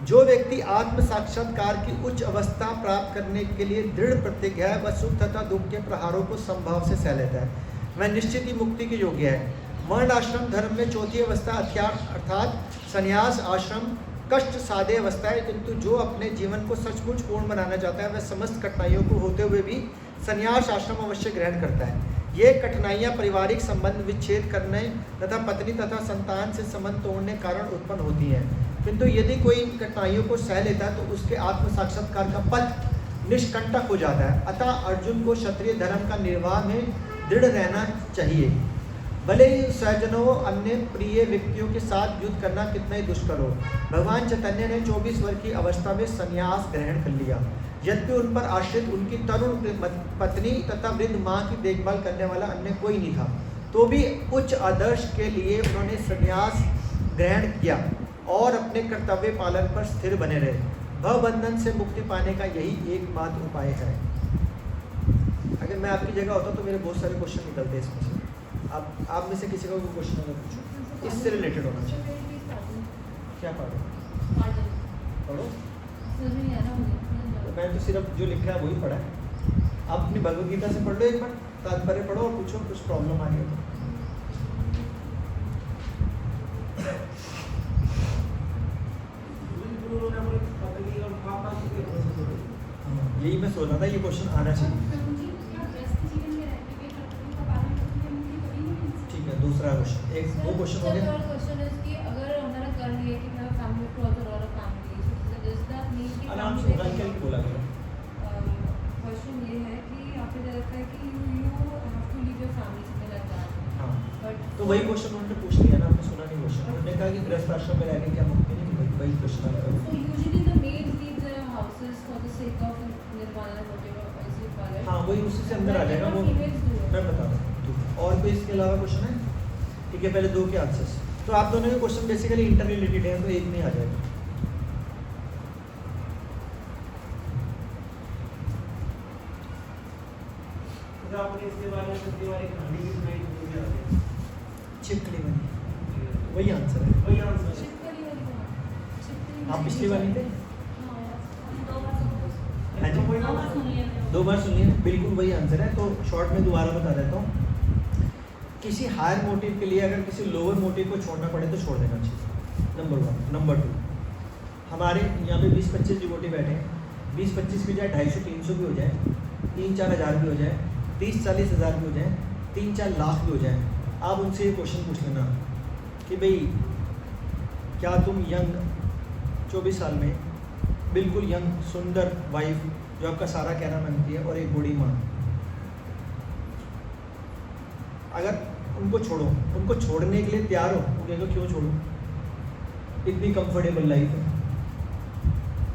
जो व्यक्ति आत्म साक्षात्कार की उच्च अवस्था प्राप्त करने के लिए दृढ़ प्रतिज्ञ है वह सुख तथा दुख के प्रहारों को संभाव से सह लेता है, वह निश्चित ही मुक्ति के योग्य है। वर्ण आश्रम धर्म में चौथी अवस्था अर्थात संन्यास आश्रम कष्ट साध्य अवस्था है, किंतु जो अपने जीवन को सचमुच पूर्ण बनाना चाहता है वह समस्त कठिनाइयों को होते हुए भी संन्यास आश्रम अवश्य ग्रहण करता है। ये कठिनाइयाँ पारिवारिक संबंध विच्छेद करने तथा पत्नी तथा संतान से संबंध तोड़ने कारण उत्पन्न होती हैं, किंतु यदि कोई इन कठिनाइयों को सह लेता है तो उसके आत्म साक्षात्कार का पथ निष्कंटक हो जाता है। अतः अर्जुन को क्षत्रिय धर्म का निर्वाह में दृढ़ रहना चाहिए, भले ही स्वजनों अन्य प्रिय व्यक्तियों के साथ युद्ध करना कितना ही दुष्कर हो। भगवान चैतन्य ने 24 वर्ष की अवस्था में संन्यास ग्रहण कर लिया, यद्यपि उन पर आश्रित उनकी तरुण पत्नी तथा वृद्ध माँ की देखभाल करने वाला अन्य कोई नहीं था, तो भी उच्च आदर्श के लिए उन्होंने संन्यास ग्रहण किया और अपने कर्तव्य पालन पर स्थिर बने रहे। भवबंधन से मुक्ति पाने का यही एकमात्र उपाय है। अगर मैं आपकी जगह होता तो मेरे बहुत सारे क्वेश्चन निकलते इसमें से। आप में से किसी का कोई क्वेश्चन अगर पूछो इससे रिलेटेड होना चाहिए। क्या पढ़ो? पढ़ो मैं तो सिर्फ जो लिखा है वही पढ़ा है। आप अपनी भगवद गीता से पढ़ लो, एक बार तात्पर्य पढ़ो और पूछो कुछ प्रॉब्लम आ रही है तो। यही मैं सोच रहा था, ये क्वेश्चन आना चाहिए। ठीक है, दूसरा क्वेश्चन, एक दो क्वेश्चन हो गए। अगर हमारा कर्म ये कि मैं फैमिली को और फैमिली does that mean कि आराम से उगल के बोला करो। क्वेश्चन ये है कि आपको क्या लगता है कि you have to leave your family something like that? हाँ, But तो वही क्वेश्चन उन्होंने पूछ लिया ना, आपने सुना नहीं क्वेश्चन। उन्होंने कहा कि गृहस्थ आश्रम में रहने क्या मुक्ति नहीं, वही क्वेश्चन आ रहा so usually the maids leave their houses for the sake of nirvana whatever is it called? हाँ, वही उसी से अंदर आ जाएगा वो। मैं बता रहा हूँ। और कोई इसके अलावा क्वेश्चन है? ठीक है, पहले दो के आंसर्स। तो आप दोनों के क्वेश्चन बेसिकली इंटर रिलेटेड है, तो एक में आ जाएगा। आपने इसके बारे में सबके बारे में कहानी भी सुनाई, जो भी आगे छिपकली वाली, वही आंसर है। वही आंसर है। छिपकली वाली छिपकली आप पिछली वाली थे? हाँ जी, दो बार सुनिए, बिल्कुल वही आंसर है। तो शॉर्ट में दोबारा बता देता हूँ। किसी हायर मोटिव के लिए अगर किसी लोअर मोटिव को छोड़ना पड़े तो छोड़ देना चाहिए, नंबर 1। नंबर 2, हमारे यहाँ पे 20-25 डिवोटी बैठे हैं, 20-25 की जाए 250-300 भी हो जाए, 3-4 हज़ार भी हो जाए, 30-40 हज़ार भी हो जाए, 3-4 लाख भी हो जाए, आप उनसे ये क्वेश्चन पूछ लेना कि भाई क्या तुम यंग 24 साल में बिल्कुल यंग सुंदर वाइफ जो आपका सारा कहना मानती है और एक बूढ़ी माँ, अगर उनको छोड़ो, उनको छोड़ने के लिए तैयार हो, वो कहेगा क्यों छोड़ो, इतनी कंफर्टेबल लाइफ है।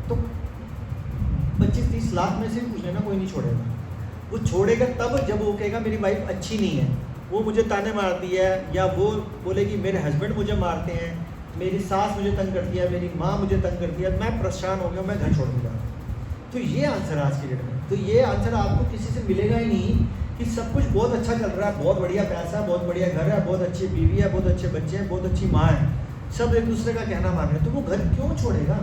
तो 25-30 लाख में से पूछ लेना, कोई नहीं छोड़ेगा। वो छोड़ेगा तब जब वो कहेगा मेरी वाइफ अच्छी नहीं है, वो मुझे ताने मारती है, या वो बोलेगी मेरे हस्बैंड मुझे मारते हैं, मेरी सास मुझे तंग करती है, मेरी माँ मुझे तंग करती है, मैं परेशान हो गया, मैं घर छोड़ के जा रहा हूँ। तो ये आंसर है आज की डेट में। तो ये आंसर आपको किसी से मिलेगा ही नहीं कि सब कुछ बहुत अच्छा चल रहा है, बहुत बढ़िया पैसा है, बहुत बढ़िया घर है, बहुत अच्छी बीवी है, बहुत अच्छे बच्चे हैं, बहुत अच्छी माँ है, सब एक दूसरे का कहना मान रहे हैं, तो वो घर क्यों छोड़ेगा?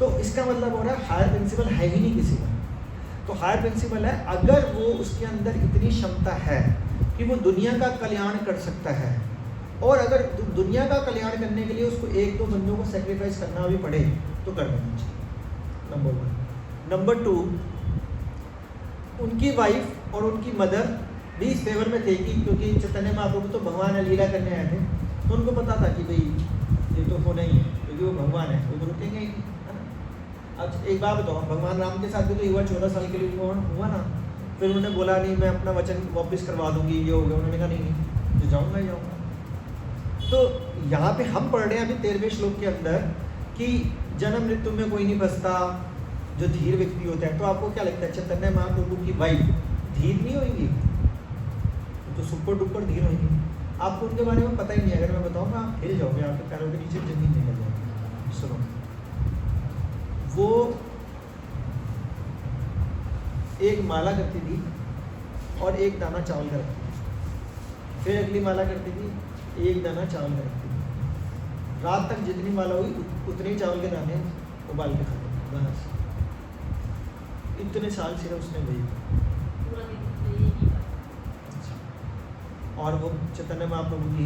तो इसका मतलब हो रहा है हायर प्रिंसिपल है ही नहीं किसी का। तो हायर प्रिंसिपल है अगर वो उसके अंदर इतनी क्षमता है कि वो दुनिया का कल्याण कर सकता है, और अगर दुनिया का कल्याण करने के लिए उसको एक दो बंदों को सेक्रीफाइस करना भी पड़े तो कर देना चाहिए, नंबर 1। नंबर 2, उनकी वाइफ और उनकी मदर भी इस फेवर में थे कि क्योंकि चैतन्य महाप्रभु तो भगवान लीला करने आए थे, तो उनको पता था कि भाई ये तो होना ही है, क्योंकि वो भगवान है, वो तो रुकेंगे ही, है ना। अब एक बात बताओ, भगवान राम के साथ भी तो युवा 14 साल के लिए हुआ ना, फिर उन्होंने बोला नहीं मैं अपना वचन वापस करवा दूंगी, ये हो गया, उन्होंने कहा नहीं तो जाऊँगा ही जाऊँगा। तो यहाँ पे हम पढ़ रहे हैं अभी 13वें श्लोक के अंदर कि जन्म मृत्यु में कोई नहीं फंसता, जो धीर व्यक्ति होता है। तो आपको क्या लगता है चैतन्य महाप्रभु की वाइफ धीर नहीं होगी? तो सुपर डुपर धीर होगी। आपको उनके बारे में पता ही नहीं, अगर मैं बताऊंगा आप हिल जाओगे, आपके पैरों के नीचे जमीन निकल जाएगी। सुनो, वो एक माला करती थी और एक दाना चावल का रखती थी, फिर अगली माला करती थी, एक दाना चावल का रखती थी। रात तक जितनी माला हुई उतने ही चावल के दाने उबाल के खाते बस। इतने साल सिर्फ उसने वही। और वो चैतन्य महाप्रभु की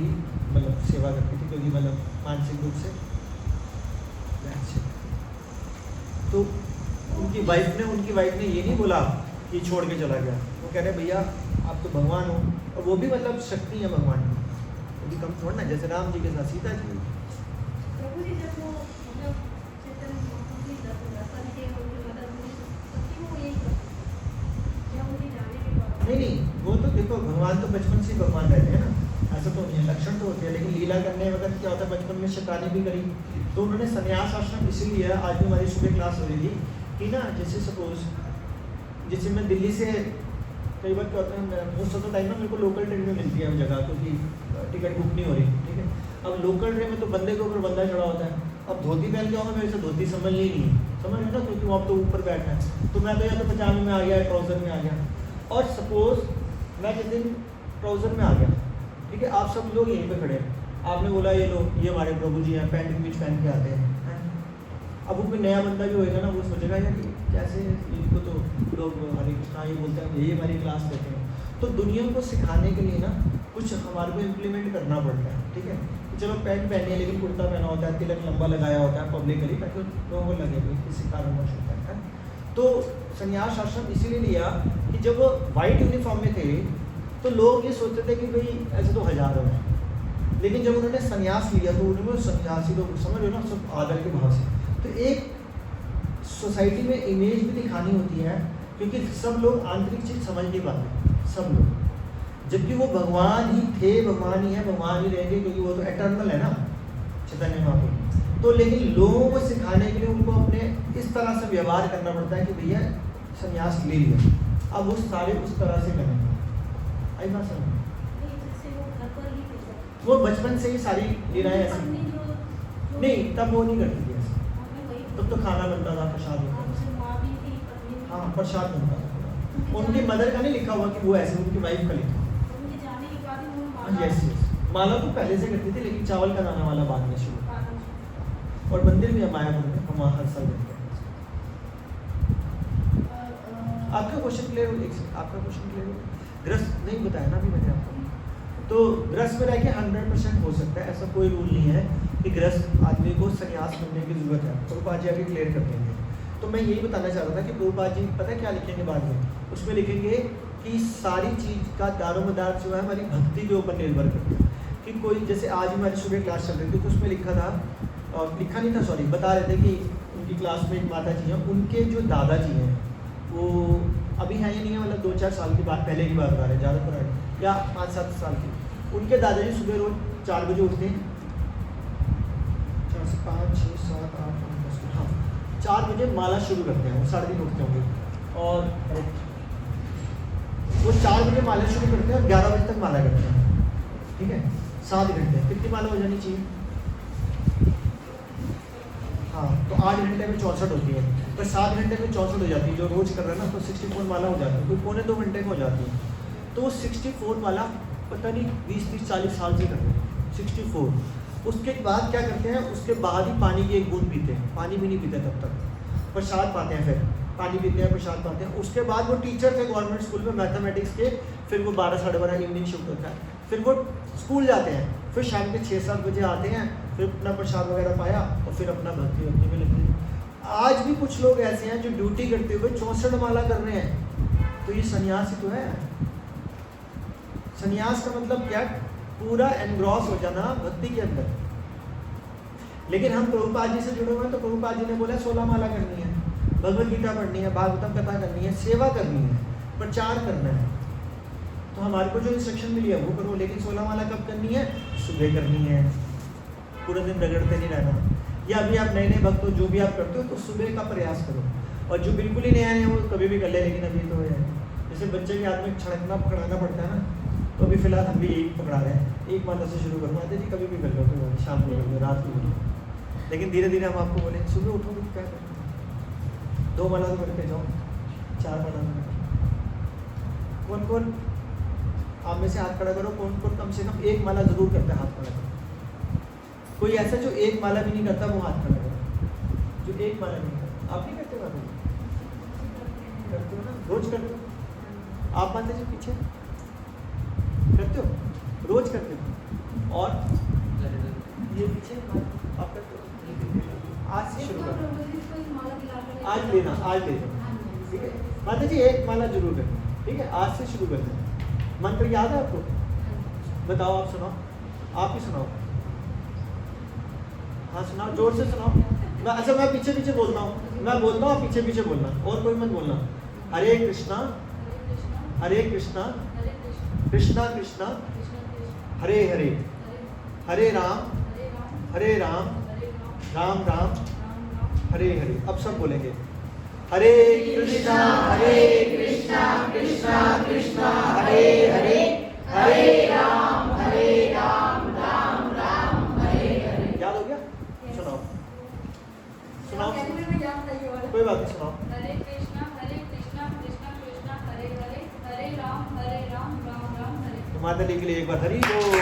मतलब सेवा करती थी, क्योंकि मतलब मानसिक रूप से। तो उनकी वाइफ ने ये नहीं बोला कि छोड़ के चला गया, वो कह रहे भैया आप तो भगवान हो, और वो भी मतलब शक्ति है भगवान की, वो भी कम थोड़ा ना, जैसे राम जी के साथ सीता जी। प्रभु जी जब वो मतलब चैतन्य महाप्रभु जी दर्शन के उनकी मदद हुई, तो वो यही या उनके जाने के बाद नहीं, वो तो देखो भगवान तो बचपन से भगवान रहते हैं ना, ऐसा तो नहीं है, लक्षण तो होते हैं, लेकिन लीला करने वक्त क्या होता है, बचपन में शैतानी भी करी, तो उन्होंने संन्यास आश्रम इसीलिए लिया। आज भी हमारी सुबह क्लास हो रही थी कि ना, जैसे सपोज जैसे मैं दिल्ली से कई बार क्या होता है, मोस्ट ऑफ द टाइम ना मेरे को लोकल ट्रेन में मिलती है वो जगह, क्योंकि टिकट बुक नहीं हो रही, ठीक है। अब लोकल ट्रेन में तो बंदे के ऊपर बंदा चढ़ा होता है, अब धोती पहन के आऊँगा, मेरे से धोती संभलनी ही नहीं, समझ रहे ना, क्योंकि वहाँ तो ऊपर बैठना है, तो मैं तो या तो पजामे में आ गया, ट्राउज़र में आ गया। और सपोज मैं जिस दिन ट्राउज़र में आ गया, ठीक है, आप सब लोग यहीं पे खड़े हैं, आपने बोला ये लो ये हमारे प्रभु जी हैं, पैंट कमीज पहन के आते हैं। अब वो कोई नया बंदा भी होएगा ना, वो सोचेगा यार कि कैसे इनको तो लोग हरे कृष्णा ये बोलते हैं, यही हमारी क्लास लेते हैं। तो दुनिया को सिखाने के लिए ना कुछ हमारे को इम्प्लीमेंट करना पड़ता है, ठीक है। चलो पैंट पहनी है, लेकिन कुर्ता पहना होता है, तिलक लंबा लगाया होता है पब्लिकली, ताकि लोगों को लगे भी किसी कारणवश होता है। तो संन्यास आश्रम इसीलिए लिया कि जब वो वाइट यूनिफॉर्म में थे तो लोग ये सोचते थे कि भाई ऐसे तो हजारों हैं, लेकिन जब उन्होंने संन्यास लिया तो उन्होंने सन्यासी लोग समझ लो ना, सब आदर के भाव से। तो एक सोसाइटी में इमेज भी दिखानी होती है, क्योंकि सब लोग आंतरिक चीज़ समझ नहीं पाते, सब लोग, जबकि वो भगवान ही थे, भगवान ही है, भगवान ही रहेंगे, क्योंकि वो तो एटर्नल है ना चैतन्य महाप्रभु। तो लेकिन लोगों को सिखाने के लिए उनको अपने इस तरह से व्यवहार करना पड़ता है कि भैया संन्यास ले लिया, अब वो सारे उस तरह से करेंगे। आई बात समझ? वो बचपन से ही सारी लीलाएं ऐसी नहीं, तब वो नहीं करती थी ऐसा, तब तो खाना बनता था, प्रसाद बनता था। हाँ, प्रसाद बनता था। उनकी मदर का नहीं लिखा हुआ कि वो ऐसे, उनकी वाइफ का लिखा। यस यस, माला तो पहले से करती थी, लेकिन चावल का दाना वाला बाद में शुरू। और मंदिर भी हम मायापुर में, हम वहाँ हर साल जाते हैं। आपका क्वेश्चन क्लियर हो? आपका क्वेश्चन क्लियर हो? ग्रस्त नहीं बताया ना अभी मैंने आपको। तो ग्रस्त में रह के 100% हो सकता है, ऐसा कोई रूल नहीं है कि ग्रस्त आदमी को संन्यास करने की जरूरत है। प्रभुपाद जी आगे क्लियर कर देंगे। तो मैं यही बताना चाह रहा था कि प्रभुपाद जी पता है क्या लिखेंगे बाद में, उसमें लिखेंगे कि सारी चीज़ का दारोमदार जो है हमारी भक्ति के ऊपर निर्भर करती है। कि कोई जैसे आज हमारी सुबह क्लास चल रही थी, तो उसमें लिखा था, और लिखा नहीं था सॉरी, बता रहे थे कि उनकी क्लास में एक माता जी हैं, उनके जो दादाजी हैं वो अभी हैं या नहीं है, मतलब 2-4 साल की बात, पहले की बात बता रहे हैं, ज़्यादा पुरानी, या 5-7 साल की। उनके दादाजी सुबह रोज 4 बजे उठते हैं, 4 से 5, 6, 7, 8, 9, 10, हाँ 4 बजे माला शुरू करते हैं, वो 3:30 उठते होंगे, और वो 4 बजे माला शुरू करते हैं और 11 बजे तक माला करते हैं, ठीक है, 7 घंटे। कितनी माला हो जानी चाहिए? 8 घंटे में 64 होती है, पर 7 घंटे में 64 हो जाती है। जो रोज कर रहा है ना तो 64 माला हो जाती है, कोई पौने 2 घंटे में हो जाती है। तो 64 माला पता नहीं 20-30-40 साल से कर रहे हैं 64। उसके बाद क्या करते हैं, उसके बाद ही पानी की एक बूंद पीते हैं, पानी भी नहीं पीते तब तक, प्रसाद पाते हैं, फिर पानी पीते हैं, प्रसाद पाते हैं। उसके बाद वो टीचर थे गवर्नमेंट स्कूल में मैथमेटिक्स के, फिर वो 12-12:30 इवनिंग शिफ्ट होता है, फिर वो स्कूल जाते हैं, फिर शाम के 6-7 बजे आते हैं, फिर अपना प्रसाद वगैरह पाया और फिर अपना भक्ति में लगते हैं। आज भी कुछ लोग ऐसे हैं जो ड्यूटी करते हुए 64 माला कर रहे हैं, तो ये सन्यासी तो है। सन्यास का मतलब क्या, पूरा एनग्रॉस हो जाना भक्ति के अंदर। लेकिन हम प्रभुपाद जी से जुड़े हुए हैं, तो प्रभुपाद जी ने बोला 16 माला करनी है, भगवद गीता पढ़नी है, भागवतम कथा करनी है, सेवा करनी है, प्रचार करना है, तो हमारे को जो इंस्ट्रक्शन मिली है वो करो। लेकिन 16 माला कब करनी है, सुबह करनी है, पूरे दिन रगड़ते नहीं रहना। या अभी आप नए नए भक्त हो, जो भी आप करते हो तो सुबह का प्रयास करो, और जो बिल्कुल ही नया है वो कभी भी कर ले। लेकिन अभी तो है जैसे बच्चे के हाथ में छड़कना पकड़ाना पड़ता है ना, तो अभी फिलहाल हम भी एक पकड़ा रहे हैं, एक माला से शुरू करूँगा। जी कभी भी कर लो, तो शाम को कर लो, रात को कर लो, लेकिन धीरे धीरे हम आपको बोले सुबह उठोगे तो क्या करें, 2 माला तो करके जाओ, 4 माला तो। कौन कौन आप में से हाथ खड़ा करो, कौन कौन कम से कम 1 माला जरूर करता है, हाथ खड़ा करो। कोई ऐसा जो 1 माला भी नहीं करता, वो हाथ खड़ा करो, जो 1 माला नहीं करता। आप नहीं करते बाबू, करते हो ना, रोज करते हो आप, मानते जी पीछे करते हो, रोज करते हो। और ये पीछे आप करते हो, आज से शुरू करो, आज लेना, आज ले लो, ठीक है। माता जी 1 माला जरूर करना, ठीक है, आज से शुरू करते हैं। मंत्र याद है आपको, बताओ, आप सुनाओ, आप ही सुनाओ, हाँ सुनाओ, जोर से सुनाओ। अच्छा मैं पीछे पीछे बोलता हूँ, मैं बोलता हूँ आप पीछे पीछे बोलना, और कोई मत बोलना। हरे कृष्णा हरे कृष्णा कृष्णा कृष्णा हरे हरे, हरे राम राम राम हरे हरे। अब सब बोलेंगे, हरे कृष्णा कृष्णा कृष्णा हरे हरे, हरे राम राम राम हरे हरे। याद हो गया? सुनाओ सुनाओ, कोई बात नहीं, सुनाओ। हरे कृष्णा कृष्णा कृष्णा हरे हरे, हरे राम राम राम हरे। तो माता जी के लिए एक बार हरि बोल।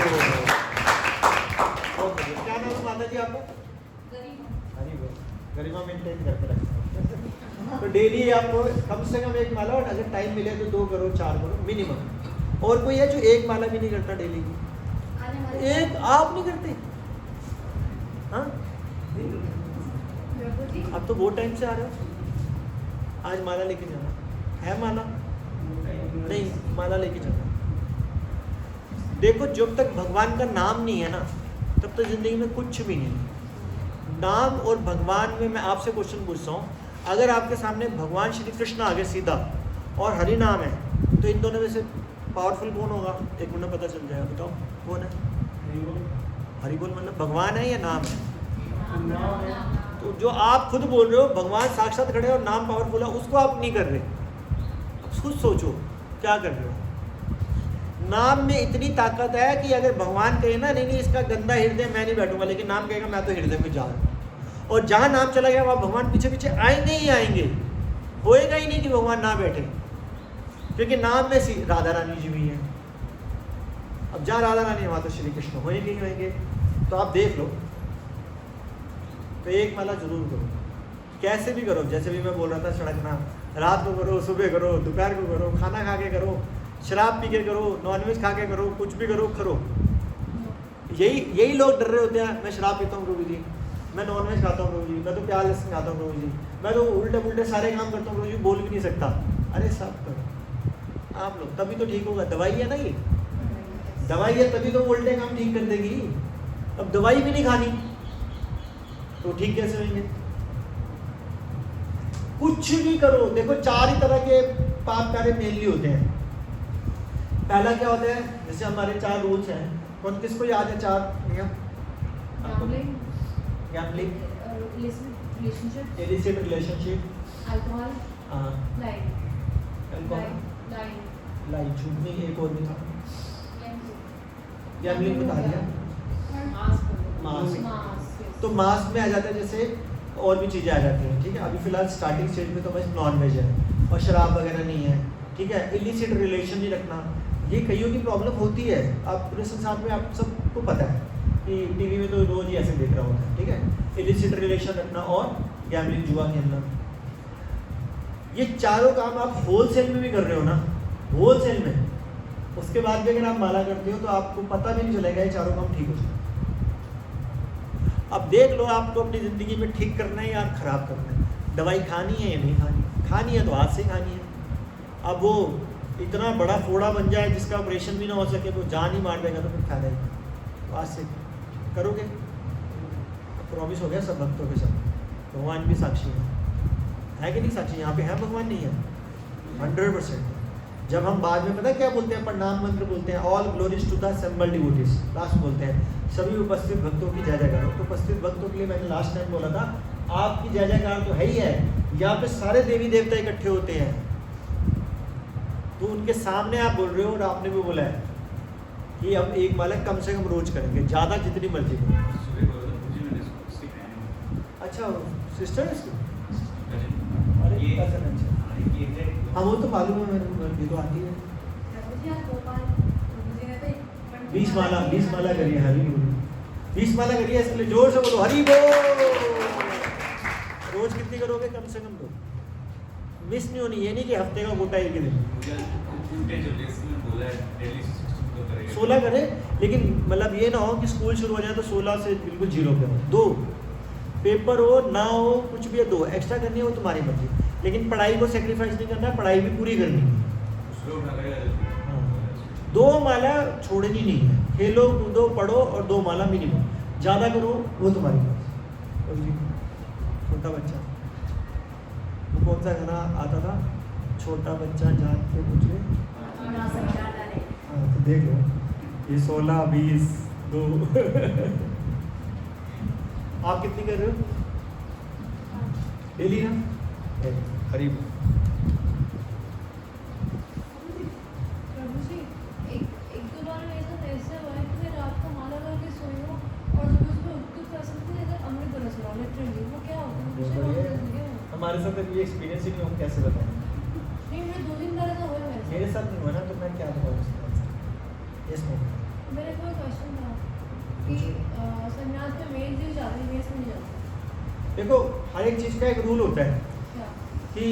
क्या नाम है माता जी आपका? हरि बोल। गरिमा मेंटेन करके रखना। तो डेली आपको कम से कम 1 माला, और अगर टाइम मिले तो 2 करो, 4 करो मिनिमम। और कोई है जो 1 माला भी नहीं करता डेली की? एक आप नहीं करते? हाँ अब तो बहुत टाइम से आ रहे हो, आज माला लेके जाना है। माला नहीं, माला लेके जाना। देखो जब तक भगवान का नाम नहीं है ना, तब तक जिंदगी में कुछ भी नहीं। नाम और भगवान में मैं आपसे क्वेश्चन पूछता हूँ, अगर आपके सामने भगवान श्री कृष्ण आ गए सीधा और हरि नाम है, तो इन दोनों में से पावरफुल कौन होगा? एक मिनट पता चल जाएगा, बताओ कौन है? हरि बोल मतलब भगवान है या नाम है? तो जो आप खुद बोल रहे हो भगवान साक्षात खड़े और नाम पावरफुल है, उसको आप नहीं कर रहे। अब खुद सोचो क्या कर रहे हो। नाम में इतनी ताकत है कि अगर भगवान कहे ना, नहीं इसका गंदा हृदय मैं नहीं बैठूंगा, लेकिन नाम कहेगा मैं तो हृदय में जा रहा हूँ, और जहाँ नाम चला गया वहाँ भगवान पीछे पीछे आएंगे ही आएंगे। होएगा ही नहीं कि भगवान ना बैठे, क्योंकि नाम में राधा रानी जी भी हैं। अब जहाँ राधा रानी है वहाँ तो श्री कृष्ण होएंगे ही होएंगे। तो आप देख लो, तो 1 माला जरूर करो, कैसे भी करो। जैसे भी मैं बोल रहा था, सड़कना रात को करो, सुबह करो, दोपहर को करो, खाना खा के करो, शराब पी के करो, नॉनवेज खा के करो, कुछ भी करो। यही लोग डर रहे होते हैं, मैं शराब पीता हूँ प्रभु जी, मैं नॉनवेज खाता हूँ प्रभु जी, मैं तो प्याज लहसुन खाता हूँ प्रभु जी, मैं तो उल्टे पुल्टे सारे काम करता हूँ प्रभु जी, बोल भी नहीं सकता। अरे सब करो आप लोग, तभी तो ठीक होगा। दवाई है ना, ये दवाई है, तभी तो उल्टे काम ठीक कर देगी। अब दवाई भी नहीं खानी तो ठीक कैसे होंगे? कुछ भी करो। देखो 4 ही तरह के पाप कार्य मेनली होते हैं। पहला क्या होता है, जैसे हमारे 4 रूल्स हैं, कौन किसको याद है 4 नियम? Gambling, illicit relationship, alcohol, line, झूठ नहीं, एक और भी था, गैम्बलिंग बता दिया, मास। तो मास में आ जाता है जैसे और भी चीज़ें आ जाती हैं, ठीक है। अभी फिलहाल स्टार्टिंग स्टेज में तो बस नॉन वेज है और शराब वगैरह नहीं है, ठीक है। इलिसिट रिलेशन नहीं रखना, ये कईयों की प्रॉब्लम होती है। आप पूरे संसार में आप सबको पता है कि टीवी में तो रोज ही ऐसे देख रहा होता है, ठीक है। इलिसिट रिलेशन रखना और गैम्बलिंग, जुआ खेलना, ये चारों काम आप होलसेल में भी कर रहे हो ना, होलसेल में, उसके बाद भी अगर आप माला करते हो तो आपको पता भी नहीं चलेगा ये चारों काम ठीक हो जाए। अब देख लो आपको अपनी ज़िंदगी में ठीक करना है या खराब करना है, दवाई खानी है या नहीं खानी, खानी है तो आज से खानी है। अब वो इतना बड़ा फोड़ा बन जाए जिसका ऑपरेशन भी ना हो सके, वो जान ही मार देगा, तो फिर फायदा ही, तो आज से करोगे। प्रॉमिस हो गया सब भक्तों के साथ, भगवान भी साक्षी है कि नहीं साक्षी? यहाँ पे है भगवान, नहीं है? 100%। जब हम बाद में पता क्या बोलते हैं, प्रणाम मंत्र बोलते हैं, all glories to the assembled devotees, last बोलते हैं सभी उपस्थित भक्तों की जय जयकार। तो उपस्थित भक्तों के लिए मैंने लास्ट टाइम बोला था, आपकी जय जयकार तो है ही है, यहाँ पे सारे देवी देवता इकट्ठे होते हैं, तो उनके सामने आप बोल रहे हो। और आपने भी बोला है कि अब एक माला कम से कम रोज करेंगे, ज़्यादा जितनी मर्जी करो। अच्छा सिस्टर अरे अच्छा, हाँ वो तो मालूम है, मेरे तो आती है। 20 माला करिए, हरी बोल, 20 माला करिए, इसके लिए जोर से बोलो हरी बोल। रोज कितनी करोगे? कम से कम 2, मिस नहीं होनी। ये नहीं कि हफ्ते का गोटा एक ही दिन 16 करें, लेकिन मतलब ये ना हो कि स्कूल शुरू हो जाए तो 16 से बिल्कुल 0 पे हो। 2 पेपर हो ना हो कुछ भी है, 2 एक्स्ट्रा करनी है, वो तुम्हारी मर्जी, लेकिन पढ़ाई को सेक्रीफाइस नहीं करना, पढ़ाई भी पूरी करनी है। 2 माला छोड़नी नहीं है, खेलो कूदो पढ़ो और 2 माला मिनिमम, ज़्यादा करो वो तुम्हारी बात। छोटा बच्चा, वो कौन सा गाना आता था, छोटा बच्चा जान के पूछे, हाँ तो देख लो ये 16 20 2 आप कितनी कर रहे हो डेली ना? हरी बोल। प्रभु जी, एक दो बार मेरे साथ ऐसे हुआ है कि मैं रात को माला करके सोई हूँ और जब उसको उठती तो ऐसा लगता है जैसे अमृत बरस रहा है, लिटरली। वो क्या होता है मुझे बहुत जल्दी है। हमारे साथ ये एक्सपीरियंस ही नहीं हो, कैसे बताएं? नहीं, मैं 2 दिन बार ऐसा हुआ है। मेरे साथ नहीं हुआ ना, तो मैं क्या बताऊँ इसमें। मेरे को क्वेश्चन था कि संन्यास में मेल दी जाती है, मेल नहीं जाती। देखो हर एक चीज़ का एक रूल होता है क्या? कि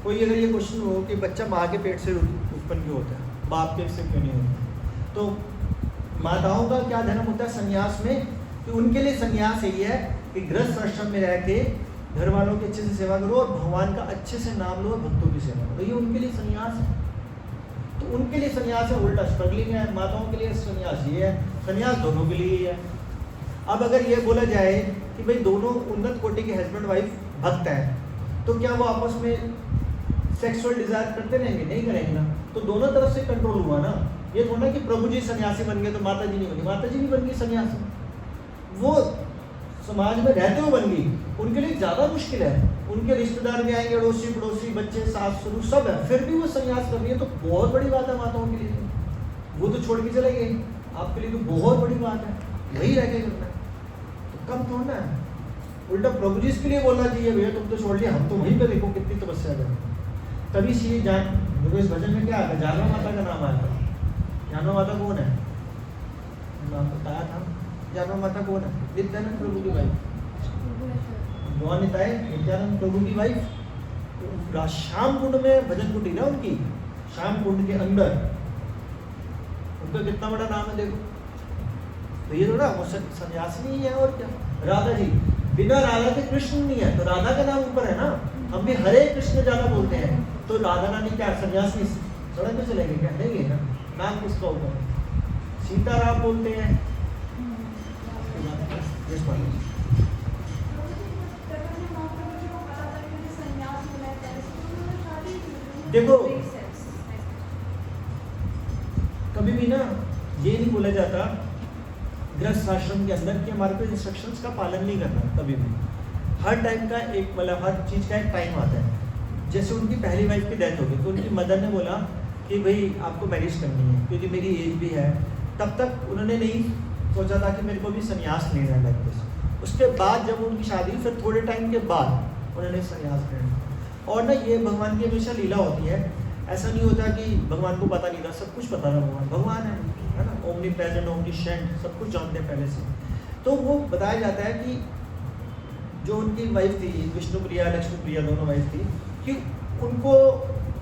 कोई अगर ये क्वेश्चन हो कि बच्चा माँ के पेट से उत्पन्न क्यों होता है, बाप के से क्यों नहीं होता, तो माताओं का क्या धर्म होता है संन्यास में, कि उनके लिए संन्यास यही है कि गृहस्थ आश्रम में रह के घर वालों की अच्छे से सेवा करो और भगवान का अच्छे से नाम लो और भक्तों की सेवा करो, ये उनके लिए संन्यास है। तो उनके लिए संन्यास है, उल्टा स्ट्रगलिंग है। माताओं के लिए संन्यास ये है, संन्यास दोनों के लिए ही है। अब अगर ये बोला जाए कि भाई दोनों उन्नत कोटि के हस्बैंड वाइफ भक्त हैं, तो क्या वो आपस में सेक्सुअल डिजायर करते रहेंगे? नहीं करेंगे ना। तो दोनों तरफ से कंट्रोल हुआ ना। ये थोड़ा कि प्रभु जी सन्यासी बन गए तो माता जी नहीं बनी, माता जी नहीं बन गई सन्यासी, वो समाज में रहते हुए बन गई। उनके लिए ज़्यादा मुश्किल है, उनके रिश्तेदार भी आएंगे, अड़ोसी पड़ोसी बच्चे सास ससुर सब है, फिर भी वो संन्यास कर रही है, तो बहुत बड़ी बात है माताओं के लिए। वो तो छोड़ के चले गए, आपके लिए तो बहुत बड़ी बात है, वही रह के करना है, तो कम थोड़ा है। उल्टा प्रभु जी इसके लिए बोलना चाहिए, भैया तुम तो छोड़ लिया, हम तो वहीं पे देखो कितनी तपस्या करें। तभी श्री जान देखो इस भजन में क्या आता है, जानवा माता का नाम आता है। जानवा माता कौन है? नाम बताया था, जानवा माता कौन है? नित्यानंद प्रभु की वाइफ, नित्यानंद प्रभु की वाइफ। श्याम कुंड में भजन कुंडी ना उनकी, श्याम कुंड के अंदर उनका कितना बड़ा नाम है देखो। तो ये थोड़ा वो सन्यासी नहीं है और क्या। राधा जी, बिना राधा के कृष्ण नहीं है, तो राधा का नाम ऊपर है ना। हम भी हरे कृष्ण ज्यादा बोलते हैं, तो राधा रानी क्या सन्यासी सड़क पे चलेंगे क्या? नहीं है ना, नाम किसका ऊपर है? सीताराम बोलते हैं। देखो कभी भी ना ये नहीं बोला जाता गृहस्थ आश्रम के अंदर कि हमारे को इंस्ट्रक्शंस का पालन नहीं करना। कभी भी हर टाइम का एक मतलब हर चीज़ का एक टाइम आता है। जैसे उनकी पहली वाइफ की डेथ हो गई तो उनकी मदर ने बोला कि भाई आपको मैरिज करनी है क्योंकि मेरी एज भी है। तब तक उन्होंने नहीं सोचा था कि मेरे को भी संन्यास लेना है लाइक दिस। उसके बाद जब उनकी शादी हुई, फिर थोड़े टाइम के बाद उन्होंने संन्यास ग्रहण किया। और ना ये भगवान की हमेशा लीला होती है, ऐसा नहीं होता कि भगवान को पता नहीं था, सब कुछ पता था। भगवान है ना, ओमनी प्रेजेंट, ओमनीशेंट, सब कुछ जानते हैं पहले से। तो वो बताया जाता है कि जो उनकी वाइफ थी, विष्णु प्रिया लक्ष्मी प्रिया दोनों वाइफ थी, कि उनको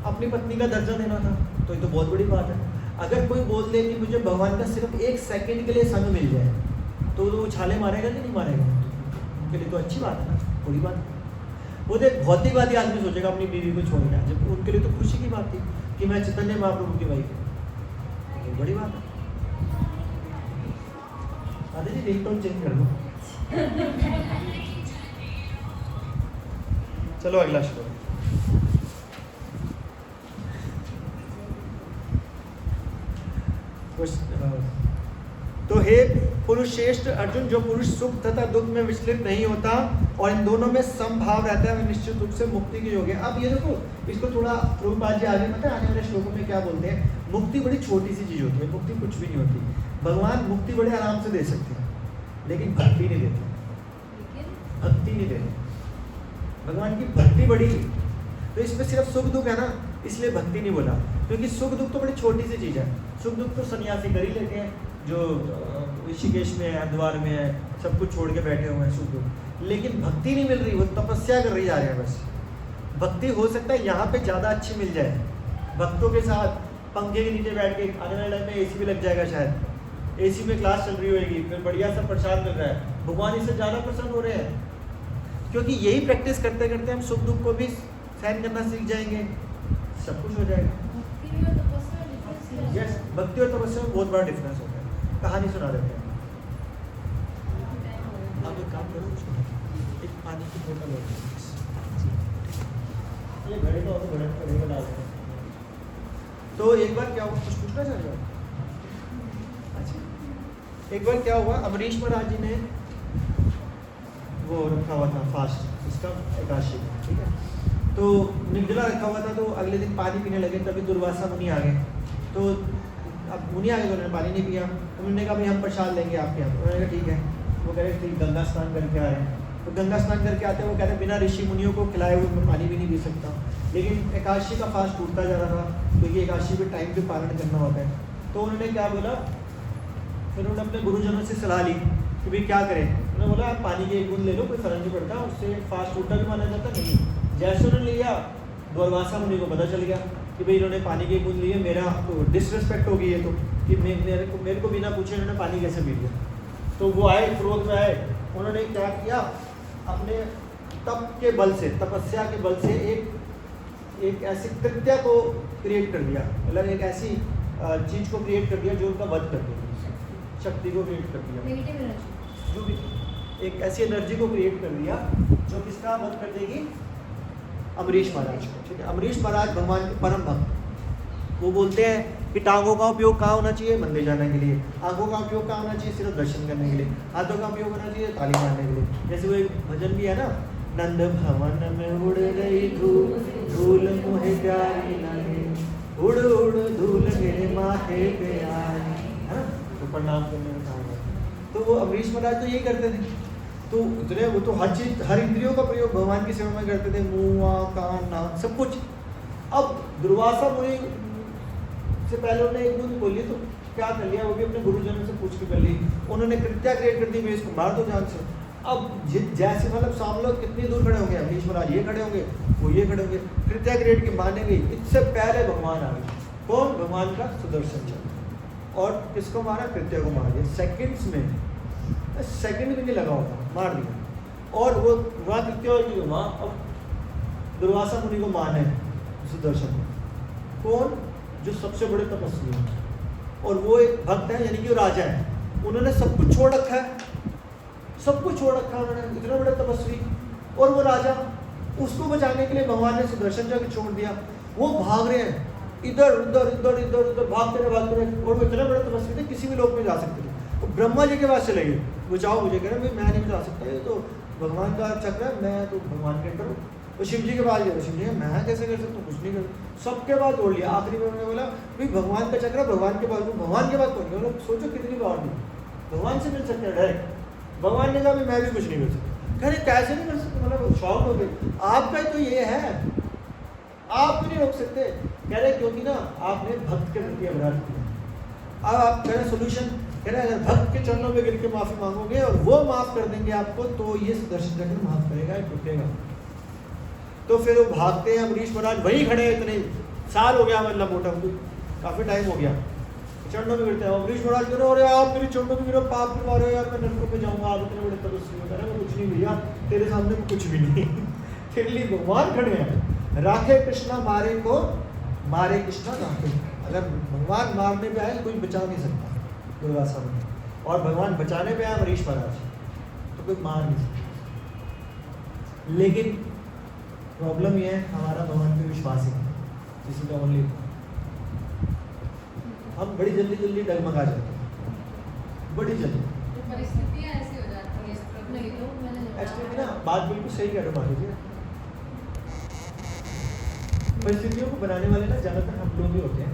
अपनी पत्नी का दर्जा देना था। तो ये तो बहुत बड़ी बात है। अगर कोई बोल दे कि मुझे भगवान का सिर्फ 1 सेकंड के लिए संग मिल जाए, तो वो छाले मारेगा कि नहीं मारेगा? उनके लिए तो अच्छी बात है ना, बुरी बात है। वो तो एक भौतिकवादी आदमी सोचेगा अपनी बीवी को छोड़ गया, जब उनके लिए तो खुशी की बात थी कि मैं चैतन्य महाप्रभु की वाइफ हूँ। ये बड़ी बात है। आदि जी रिंगटोन चेंज कर दो। चलो अगला श्लोक। तो हे पुरुष श्रेष्ठ अर्जुन, जो पुरुष सुख तथा दुख में विचलित नहीं होता और इन दोनों में समभाव रहता है, वह निश्चित रूप से मुक्ति के योग्य है। अब ये देखो, इसको थोड़ा प्रभुपाद जी आगे पता है आने वाले श्लोकों में क्या बोलते हैं। मुक्ति बड़ी छोटी सी चीज होती है, मुक्ति कुछ भी नहीं होती। भगवान मुक्ति बड़े आराम से दे सकते हैं, लेकिन भक्ति नहीं देते। भक्ति नहीं देते। भगवान की भक्ति बड़ी, तो इसमें सिर्फ सुख दुख है ना, इसलिए भक्ति नहीं बोला, क्योंकि सुख दुख तो बड़ी छोटी सी चीज है। सुख दुख तो सन्यासी कर ही लेते हैं, जो ऋषिकेश में है, हरिद्वार में है, सब कुछ छोड़ के बैठे हुए हैं सुख दुख। लेकिन भक्ति नहीं मिल रही, वो तपस्या कर रही जा रहे हैं बस। भक्ति हो सकता है यहाँ पे ज़्यादा अच्छी मिल जाए, भक्तों के साथ पंखे के नीचे बैठ के। आने वाले टाइम में एसी भी लग जाएगा शायद, एसी में क्लास चल रही होगी, फिर बढ़िया सा प्रसाद मिल रहा है, भगवान इससे ज़्यादा प्रसन्न हो रहे हैं। क्योंकि यही प्रैक्टिस करते करते हम सुख दुख को भी सहन करना सीख जाएंगे, सब कुछ हो जाएगा। यस, भक्ति और तपस्या में बहुत बड़ा डिफरेंस होता है। कहानी सुना देते हैं। आप एक काम करो, एक पानी की बोतल है, ये घड़े का घड़े में डाल देते हैं। तो एक बार क्या हुआ, कुछ पूछना चाह रहे हो? अच्छा, एक बार क्या हुआ, अमरीश महाराज जी ने वो रखा हुआ था फास्ट, इसका एकादशी, ठीक है। तो निर्जला रखा हुआ था, तो अगले दिन पानी पीने लगे, तभी दुर्वासा मुनि आ गए। तो अब मुनि आ गए तो उन्होंने पानी नहीं पिया। उन्होंने कहा भाई हम प्रसाद लेंगे आपके यहाँ। उन्होंने कहा ठीक है। वो कह रहे ठीक, गंगा स्नान करके आ रहे हैं। तो गंगा स्नान करके आते हैं, वो कहते हैं बिना ऋषि मुनियों को खिलाए हुए मैं पानी भी नहीं पी सकता। लेकिन एकादशी का फास्ट टूटता जा रहा था, क्योंकि एकादशी पे टाइम पे पालन करना होता है। तो उन्होंने क्या बोला, फिर उन्होंने अपने गुरुजनों से सलाह ली कि भाई क्या करें। उन्होंने बोला आप पानी के एक बूंद ले लो, कोई फर्क नहीं पड़ता, उससे फास्ट टूटा भी माना जाता नहीं। जैसे उन्होंने लिया, दुर्वासा मुनि को पता चल गया कि भाई इन्होंने पानी की बूंद ली है, मेरा तो डिसरिस्पेक्ट होगी ये तो, कि मेरे को बिना पूछे इन्होंने पानी कैसे पी लिया। तो वो आए, क्रोध में आए। उन्होंने क्या किया, अपने तप के बल से, तपस्या के बल से एक ऐसी कृत्या को क्रिएट कर दिया, मतलब एक ऐसी चीज़ को क्रिएट कर दिया जो उनका वध कर देगी, शक्ति को क्रिएट कर दिया, जो भी एक ऐसी एनर्जी को क्रिएट कर दिया जो किसका वध कर देगी, अमरीश महाराज को। ठीक है, अमरीश महाराज भगवान के परम भक्त। वो बोलते हैं कि टांगों का उपयोग कहाँ होना चाहिए, मंदिर जाने के लिए। आंखों का उपयोग कहाँ होना चाहिए, सिर्फ दर्शन करने के लिए। हाथों का उपयोग होना चाहिए ताली मारने के लिए। जैसे वो एक भजन भी है ना, नंद भवन में उड़ रही धूल, धूल मोहे प्यारी लगे, उड़ उड़ धूल मेरे माथे पे आई, है ना, तो प्रणाम करने में कहा। तो वो अमरीश महाराज तो यही करते थे। तो इतने वो तो हर चीज, हर इंद्रियों का प्रयोग भगवान की सेवा में करते थे, मुँह आँख कान नाक सब कुछ। अब दुर्वासा मुनि से पहले उन्होंने एक बूंद बोली, तो क्या कर लिया, वो भी अपने गुरुजनों से पूछ के कर ली। उन्होंने कृत्या क्रिएट कर दी, मैं इसको मार दो जान से। अब जैसे मतलब सामने लोग कितनी दूर खड़े होंगे, अमरीश महाराज ये खड़े होंगे, वो ये खड़े होंगे, कृत्या क्रिएट की मारने गई। इससे पहले भगवान आ गए। कौन? भगवान का सुदर्शन चक्र। और किसको मारा? कृत्या को मार दिया सेकंड्स में, सेकंड भी नहीं लगा होता, मार दिया। और वो वहाँ कृत्या होगी वहाँ। अब दुर्वासा मुनि को माने सुदर्शन को। कौन? जो सबसे बड़े तपस्वी हैं, और वो एक भक्त है, यानी कि वो राजा है। उन्होंने सब कुछ छोड़ रखा है, सब कुछ छोड़ रखा है उन्होंने, इतने बड़े तपस्वी और वो राजा। उसको बचाने के लिए भगवान ने सुदर्शन चक्र छोड़ दिया। वो भाग रहे हैं इधर उधर इधर इधर उधर, भागते रहे। और वो इतने बड़े तपस्वी थे, किसी भी लोक में जा सकते थे। वो ब्रह्मा जी के पास चले गए, बचाओ मुझे। कह रहे भाई मैं नहीं जा सकता, ये तो भगवान का चक्र है, मैं तो भगवान के करूँ। तो शिव जी के पास गया, शिव जी मैं कैसे कर सकता हूँ, कुछ नहीं कर। सबके बाद तोड़ लिया। आखिरी में उन्होंने बोला भाई भगवान का चक्र, भगवान के पास, भगवान के पास कौन? लोग सोचो कितनी पावर दी, भगवान से मिल सकते हैं डायरेक्ट। भगवान ने कहा भी मैं भी कुछ नहीं कर सकता। कह रहे कैसे नहीं कर सकते, मतलब शौक हो गए। आपका तो ये है, आप नहीं रोक सकते। कह रहे क्योंकि ना आपने भक्त के प्रति अपराध किया। अब आप कह रहे सोल्यूशन, कह रहे अगर भक्त के चरणों में गिर के माफी मांगोगे और वो माफ कर देंगे आपको, तो ये सुदर्शन चक्र माफ करेगा, टूटेगा। तो फिर वो भागते हैं, अमरीश महाराज वहीं खड़े हैं, इतने साल हो गया, मतलब मोटा काफी टाइम हो गया, चरणों में गिरते हैं। अमरीश महाराज कह रहे अरे आप मेरी चरणों में गिरो, पाप भी मारो यार, मैं नरकों में जाऊंगा, आप इतने बड़े तपस्वी हो। कह रहे कुछ नहीं भैया, तेरे सामने कुछ भी नहीं। तेरे लिए भगवान खड़े हैं। राखे कृष्णा मारे को, मारे कृष्णा राखे। अगर भगवान मारने पे आए कोई बचा नहीं सकता दुर्वासा में, और भगवान बचाने पे आए अमरीश महाराज तो कोई मार नहीं सकता। लेकिन प्रॉब्लम ये है हमारा भगवान पे विश्वास ही नहीं, किसी का ओनली हम बड़ी जल्दी जल्दी डगमगा जाते हैं, बड़ी जल्दी। तो परिस्थितियाँ ऐसी हो जाती हैं। नहीं तो मैंने एक्चुअली ना बात बिल्कुल सही कह रहे हो माधुरी जी। परिस्थितियों को बनाने वाले ना ज़्यादातर हम लोग ही होते हैं।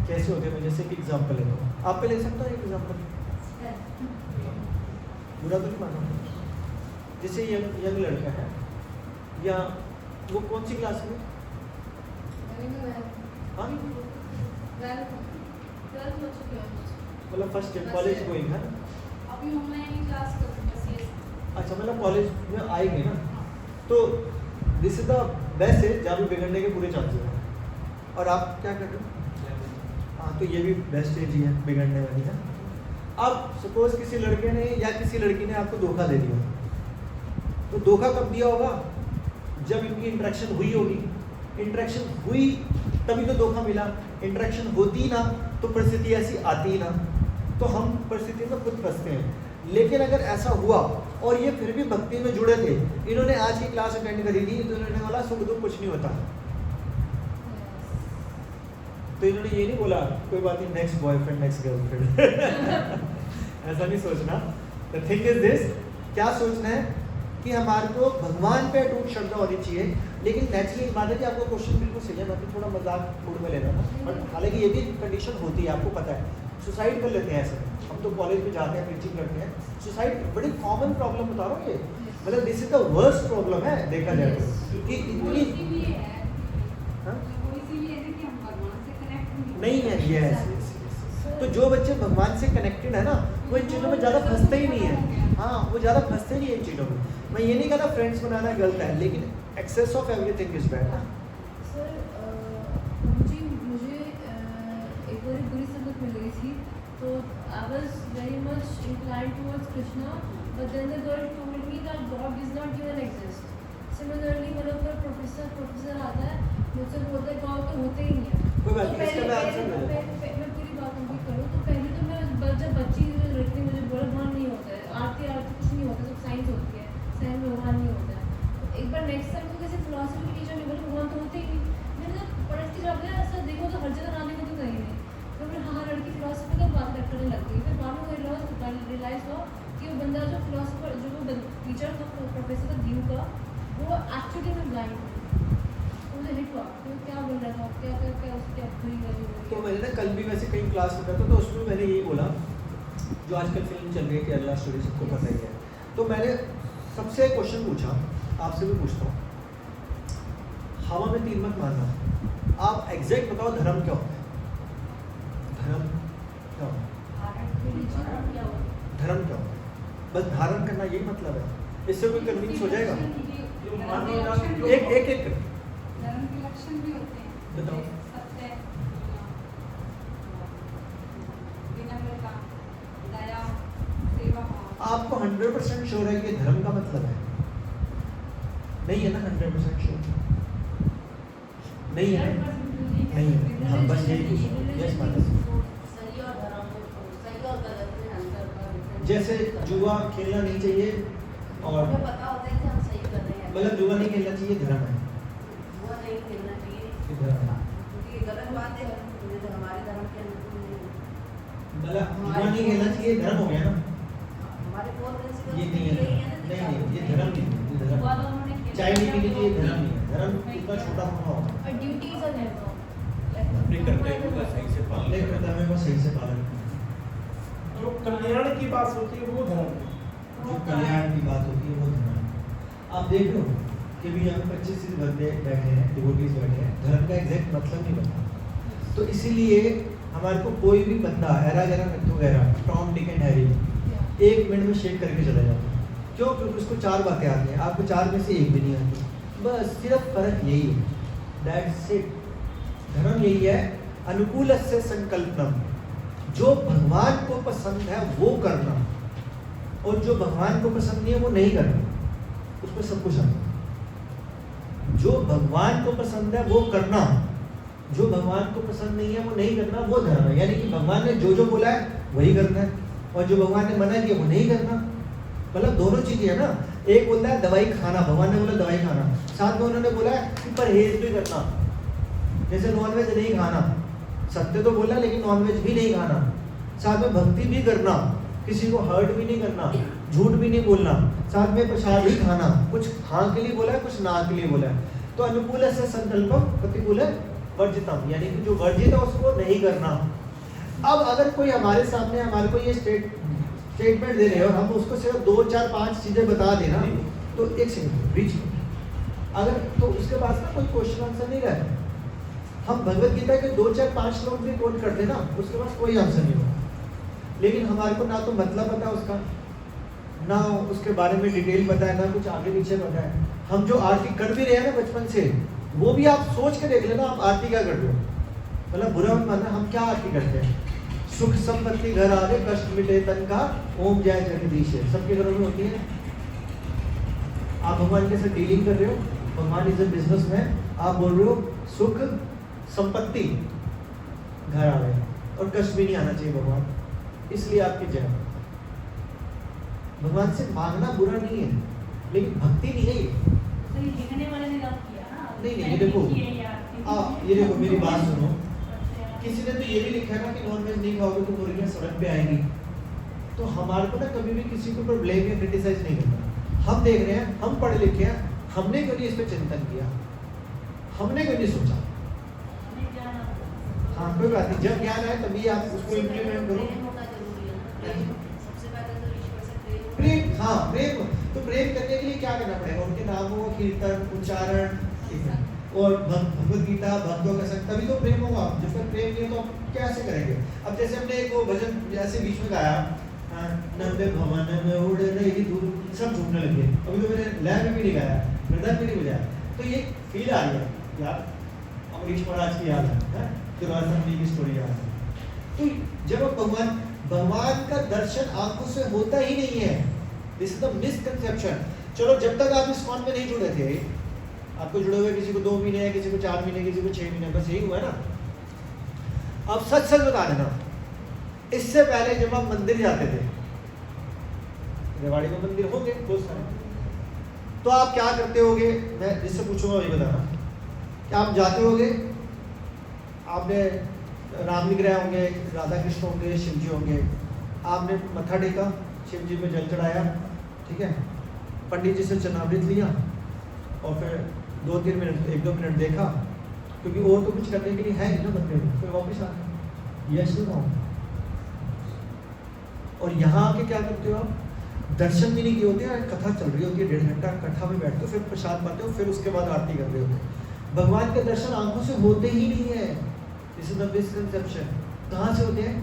कैसे होते हैं, मैं जैसे कि एग्जांपल लेता हूँ, आप पे ले सकता हूँ एक एग्जांपल, बुरा तो नहीं माना। जैसे यंग लड़का है, या वो कौन सी क्लास में, हाँ मतलब फर्स्ट ईयर कॉलेज गोइंग है, अभी ऑनलाइन क्लास कर रहे हैं। अच्छा मतलब कॉलेज में आएंगे ना, तो this is the best age जहाँ पे बिगड़ने के पूरे चांसेस हैं। और आप क्या कर रहे हो, हाँ तो ये भी बेस्ट एज ही है बिगड़ने वाली है। अब सपोज किसी लड़के ने या किसी लड़की ने आपको धोखा दे दिया, तो धोखा कब दिया होगा, जब इनकी इंटरेक्शन हुई होगी। इंटरेक्शन हुई तभी तो धोखा मिला, इंटरेक्शन होती ना तो परिस्थिति ऐसी आती ना, तो हम परिस्थिति में खुद फंसते हैं। लेकिन अगर ऐसा हुआ और ये फिर भी भक्ति में जुड़े थे, इन्होंने आज की क्लास अटेंड करी थी, तो इन्होंने बोला सुख दुख कुछ नहीं होता, तो इन्होंने ये नहीं बोला कोई बात नहीं नेक्स्ट बॉयफ्रेंड नेक्स्ट गर्लफ्रेंड। ऐसा नहीं सोचना। द थिंग इज दिस, क्या सोचना है कि हमारे को भगवान पे अटूट श्रद्धा होनी चाहिए। लेकिन नेचुरली माता जी आपको क्वेश्चन बिल्कुल सही है, मैं थोड़ा मजाक मूड में लेना था, बट हालांकि ये भी कंडीशन होती है, आपको पता है। सुसाइड कर लेते हैं ऐसे, हम तो कॉलेज में जाते हैं प्रीचिंग करते हैं, सुसाइड बड़ी कॉमन प्रॉब्लम बता रहा हूँ ये, मतलब this is the worst problem है देखा जाए तो, कि इतनी नहीं है ये। तो जो बच्चे भगवान से कनेक्टेड है ना, वो इन चीज़ों में ज़्यादा फंसते ही नहीं है। हाँ वो ज़्यादा फंसते नहीं है इन चीज़ों में। मैं ये नहीं कहता फ्रेंड्स बनाना गलत है, लेकिन excess of everything is bad ना। सर मुझे एक बार बुरी संगत मिल गई थी, तो I was very much inclined towards Krishna, but then the girl told me that God does not even exist. Similarly मतलब अगर प्रोफेसर आता है मुझसे बोलता है गॉड तो होते ही नहीं है। कोई बात नहीं, इसका मैं आंसर दे देता हूँ। मैं पूरी बात कंप्लीट करूँ तो पहले तो मैं जब बच्ची लड़की मुझे बोला भगवान नहीं होता है, आरती कुछ नहीं होता, सब साइंस होती है, साइंस में भगवान नहीं होता है। एक बार नेक्स्ट टाइम तो किसी फिलोसफी की टीचर ने बोला भगवान तो होते ही नहीं। मैंने पढ़ती जब गया ऐसा देखो तो हर जगह आने को तो कहीं नहीं, तो फिर हाँ लड़की फिलोसफी का बात करने लग गई। फिर बाद में रियलाइज हुआ कि वो बंदा जो फिलोसफर जो वो टीचर था प्रोफेसर था दीव का, वो एक्चुअली में ब्लाइंड था। मुझे हिट हुआ तो क्या बोल रहा था, क्या क्या क्या उसकी अपनी वैल्यू। तो मैंने ना कल भी वैसे कई क्लास में था, तो उसमें मैंने यही बोला, जो आजकल फिल्म चल रही है केरला स्टोरी, सबको पता ही है। तो मैंने सबसे क्वेश्चन पूछा, आपसे भी पूछता हूँ, हवा में तीर मत मारना, आप एग्जैक्ट बताओ धर्म क्या होता है? धर्म क्या होता है? धर्म क्या होता है? बस धारण करना यही मतलब है, इससे कोई कन्विंस हो जाएगा? एक एक एक धर्म के लक्षण भी होते हैं, बताओ। सत्य, विनम्रता, दया, सेवा भाव। आपको 100% श्योर है कि धर्म का मतलब है? नहीं है ना 100% श्योर? नहीं है ना? नहीं है। हाँ बस यही पूछो। यस माता जी। सही और धर्म, सही और गलत में अंतर का जैसे जुआ खेलना नहीं चाहिए, और हमें पता होता है कि हम सही कर रहे हैं, मतलब जुआ नहीं खेलना चाहिए धर्म है, वो नहीं खेलना चाहिए, ये धर्म है। क्योंकि ये गलत बात है, जो हमारे धर्म के अनुकूल नहीं है। मतलब जुआ नहीं खेलना चाहिए धर्म हो गया ना? हमारे कोर प्रिंसिपल ये नहीं है, नहीं ये धर्म नहीं है, ये धर्म वादा उन्होंने किया। चाय नहीं पीनी चाहिए, धर्म नहीं है। धर्म इतना छोटा होना होगा, और ड्यूटीज आर नेवर अपने कर्तव्यों का सही से पालन अपने कर्तव्य को सही से पालन करना। जो कल्याण की बात होती है वो धर्म है। जो कल्याण की बात होती है वो धर्म। आप देख लो कि भी यहाँ 25 बंदे बैठे हैं, डिवोटीज बैठे हैं, धर्म का एग्जैक्ट मतलब नहीं पता। तो इसीलिए हमारे को कोई भी बंदा हैरा गैरा मित्तू गैरा Tom Dick and Harry 1 minute में शेक करके चला जाता है। क्यों? क्योंकि उसको 4 बातें आती हैं, आपको 4 में से 1 भी नहीं आती। बस सिर्फ फर्क यही है, दैट्स इट। धर्म यही है, अनुकूल से संकल्पनम, जो भगवान को पसंद है वो करना, और जो भगवान को पसंद नहीं है वो नहीं करना, उसमें सब कुछ आता है। जो भगवान को पसंद है वो करना, जो भगवान को पसंद नहीं है वो नहीं करना, वो धर्म है। यानी कि भगवान ने जो जो बोला है वही करना है, और जो भगवान ने मना किया वो नहीं करना। मतलब दोनों चीजें है ना। एक बोलता है दवाई खाना, भगवान ने बोला दवाई खाना, साथ में उन्होंने बोला है कि परहेज भी करना, जैसे नॉनवेज नहीं खाना, सत्य तो बोला लेकिन नॉनवेज भी नहीं खाना, साथ में भक्ति भी करना, किसी को हर्ट भी नहीं करना, झूठ भी नहीं बोलना, साथ में प्रसाद भी खाना। कुछ हाँ के लिए बोला है, कुछ ना के लिए बोला है। तो अनुकूल से संकल्पम, प्रतिकूल है वर्जितम, यानी कि जो वर्जित है उसको नहीं करना। अब अगर कोई हमारे सामने हमारे को ये स्टेटमेंट दे रहे हैं और हम उसको सिर्फ 2 4 5 चीजें बता देना, तो 1 सेकंड बीच में अगर तो उसके पास ना कोई क्वेश्चन आंसर नहीं रहता। हम भगवत गीता के 2 4 5 श्लोक भी कोट कर देना, उसके पास कोई आंसर नहीं होगा। लेकिन हमारे को ना तो मतलब पता है उसका, ना उसके बारे में डिटेल पता है, ना कुछ आगे पीछे पता है। हम जो आरती कर भी रहे हैं ना बचपन से, वो भी आप सोच के देख लेना आप आरती क्या कर रहे हो। मतलब बुरा मत मानना, हम क्या आरती करते हैं? सुख संपत्ति घर आवे, कष्ट मिटे तन का, ओम जय जगदीश। सबके घरों में होती है। आप भगवान के साथ डीलिंग कर रहे हो, भगवान इज अ बिजनेसमैन, आप बोल रहे हो सुख संपत्ति घर आवे और कष्ट भी नहीं आना चाहिए भगवान, इसलिए आपकी जय। भगवान से मांगना बुरा नहीं है, लेकिन भक्ति नहीं है ये। तो ये लिखने वाले ने गलत किया ना। नहीं, ये देखो, ये देखो मेरी बात सुनो। किसी ने तो ये भी लिखा है ना कि नॉनवेज नहीं खाओगे तो मुर्गियां सड़क पे आएंगी। तो हमारे को ना कभी भी किसी के ऊपर ब्लेम या क्रिटिसाइज नहीं करना। हम देख रहे हैं, हम पढ़े लिखे हैं, हमने क्यों नहीं इस पे चिंतन किया, हमने क्यों नहीं सोचा। हाँ कोई बात नहीं, जब ज्ञान आए तभी आप उसको इम्प्लीमेंट करो। सबसे पहले तो ईश्वर से प्रेम। प्रेम, हाँ प्रेम। तो प्रेम करने के लिए क्या करना पड़ेगा? उनके नामों का कीर्तन, उच्चारण और भगवत गीता, भक्तों का संग, तभी तो प्रेम होगा। जब तक प्रेम नहीं है तो हम कैसे करेंगे? अब जैसे हमने एक वो भजन ऐसे बीच में गाया, नंदे भवन में उड़ रही दूर, सब झूमने लगे। अभी तो मैंने लय में भी नहीं गाया, मृदंग भी नहीं बजाया, तो ये फील आ रही है यार, अमरीश महाराज की याद है, दुर्वासा की स्टोरी याद है। तो जब भगवान का दर्शन आंखों से होता ही नहीं है, दिस इज द मिसकंसेप्शन। चलो जब तक आप इस कॉन में नहीं जुड़े थे, आपको जुड़े हुए किसी को 2 महीने, किसी को 4 महीने, किसी को 6 महीने, बस यही हुआ है ना। अब सच सच बता देना, इससे पहले जब आप मंदिर जाते थे, रेवाड़ी में मंदिर होंगे बहुत सारे, तो आप क्या करते होगे? मैं जिससे पूछूंगा वही बताना। क्या आप जाते होगे, आपने राम विग्रह होंगे, राधा कृष्ण होंगे, शिव जी होंगे, आपने मत्था टेका, शिव जी में जल चढ़ाया, ठीक है, पंडित जी से चरणामृत लिया और फिर 2-3 मिनट 1-2 मिनट देखा, क्योंकि और तो कुछ करने के लिए है नहीं ना बंदे में, फिर वापस आ गए। Yes no? और यहाँ आके क्या करते हो आप? दर्शन भी नहीं किए होते हैं, कथा चल रही होती है, 1.5 घंटा कथा में बैठते हो, फिर प्रसाद पाते हो, फिर उसके बाद आरती कर रहे होते। भगवान के दर्शन आंखों से होते ही नहीं है। This is the misconception. कहाँ से होते हैं?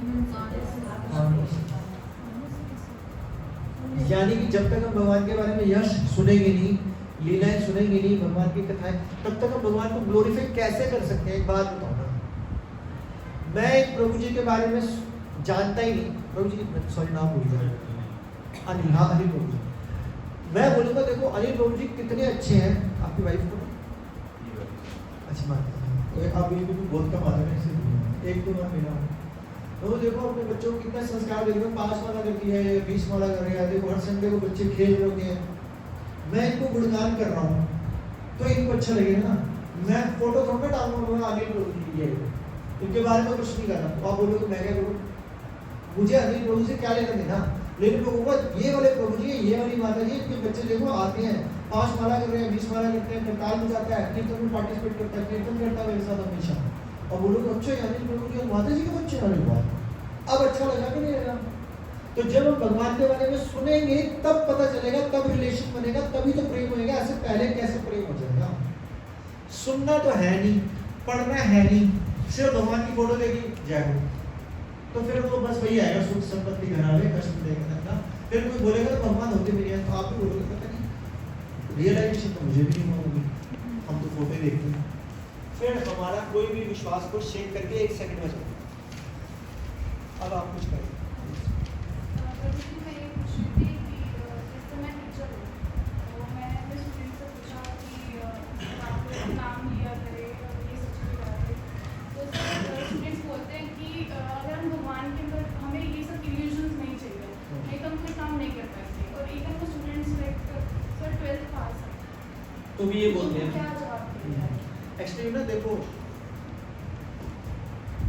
यानी कि जब तक हम भगवान के बारे में यश सुनेंगे नहीं, लीलाएं सुनेंगे नहीं, भगवान की कथाएं, तब तक हम भगवान को ग्लोरीफाई कैसे कर सकते हैं? एक बात बताओ ना, मैं एक प्रभु जी के बारे में जानता ही नहीं, प्रभु जी सॉरी नाम भूल गया, अनिल, हाँ अनिल प्रभु जी, मैं बोलूँगा देखो अनिल प्रभु जी कितने अच्छे हैं। आपकी वाइफ को अच्छी बात है, तो आप बिल्कुल बहुत कम आता है, 1-2 बार मिला, तो देखो अपने बच्चों को कितना संस्कार दे रहे हो, 5 माला करती है, 20 माला कर रहे हैं, देखो हर संडे को बच्चे खेल रहे होते हैं, मैं इनको गुणगान कर रहा हूँ तो इनको अच्छा लगेगा ना। मैं फोटो थोड़ा ना डालूंगा अनिल प्रभु जी के, इनके बारे में कुछ नहीं करना, तो आप बोलोगे मैं क्या करूँ? मुझे अनिल प्रभु से क्या लेना देना? लेकिन लोगों ये वाले प्रभु जी, ये वाली माता जी, इनके बच्चे देखो आते हैं, 5 माला कर रहे हैं, 20 माला करते हैं, फिर ताल बजाता है, कीर्तन में पार्टिसिपेट करता है, कीर्तन करता है मेरे साथ हमेशा, और बोलो तो अच्छा अनिल प्रभु जी और माता जी के बच्चे, अरे वाह, अब अच्छा लगा कि नहीं लगा? तो जब हम भगवान के बारे में सुनेंगे तब पता चलेगा, तब रिलेशन बनेगा, तभी तो प्रेम होएगा। ऐसे पहले कैसे प्रेम हो जाएगा? सुनना तो है नहीं, पढ़ना है नहीं, सिर्फ भगवान की फोटो देखी जय हो, तो फिर वो बस वही आएगा, सुख संपत्ति घरावे कष्ट देगा। फिर कोई बोलेगा तो भगवान होते भी नहीं है, तो आप भी बोलोगे पता नहीं, रियलाइजेशन तो मुझे भी नहीं होगी, हम तो फोटो ही देखते हैं। फिर हमारा कोई भी विश्वास को शेक करके 1 सेकंड में चलता। अब आप कुछ करें। प्रभु जी, मैं ये पूछ रही थी कि जैसे मैं टीचर हूँ, तो मैंने अपने स्टूडेंट से पूछा कि आप लोग नाम लिया करें और ये सब चीज़ें करें, तो स्टूडेंट्स बोलते हैं कि अगर हम भगवान के अंदर, हमें ये सब इल्यूजन्स नहीं चाहिए, नहीं तो हम कोई काम नहीं कर पाएंगे। और एक हम स्टूडेंट्स लाइक सर 12th पास है, तो भी ये बोलते हैं, क्या जवाब देंगे? एक्चुअली ना देखो,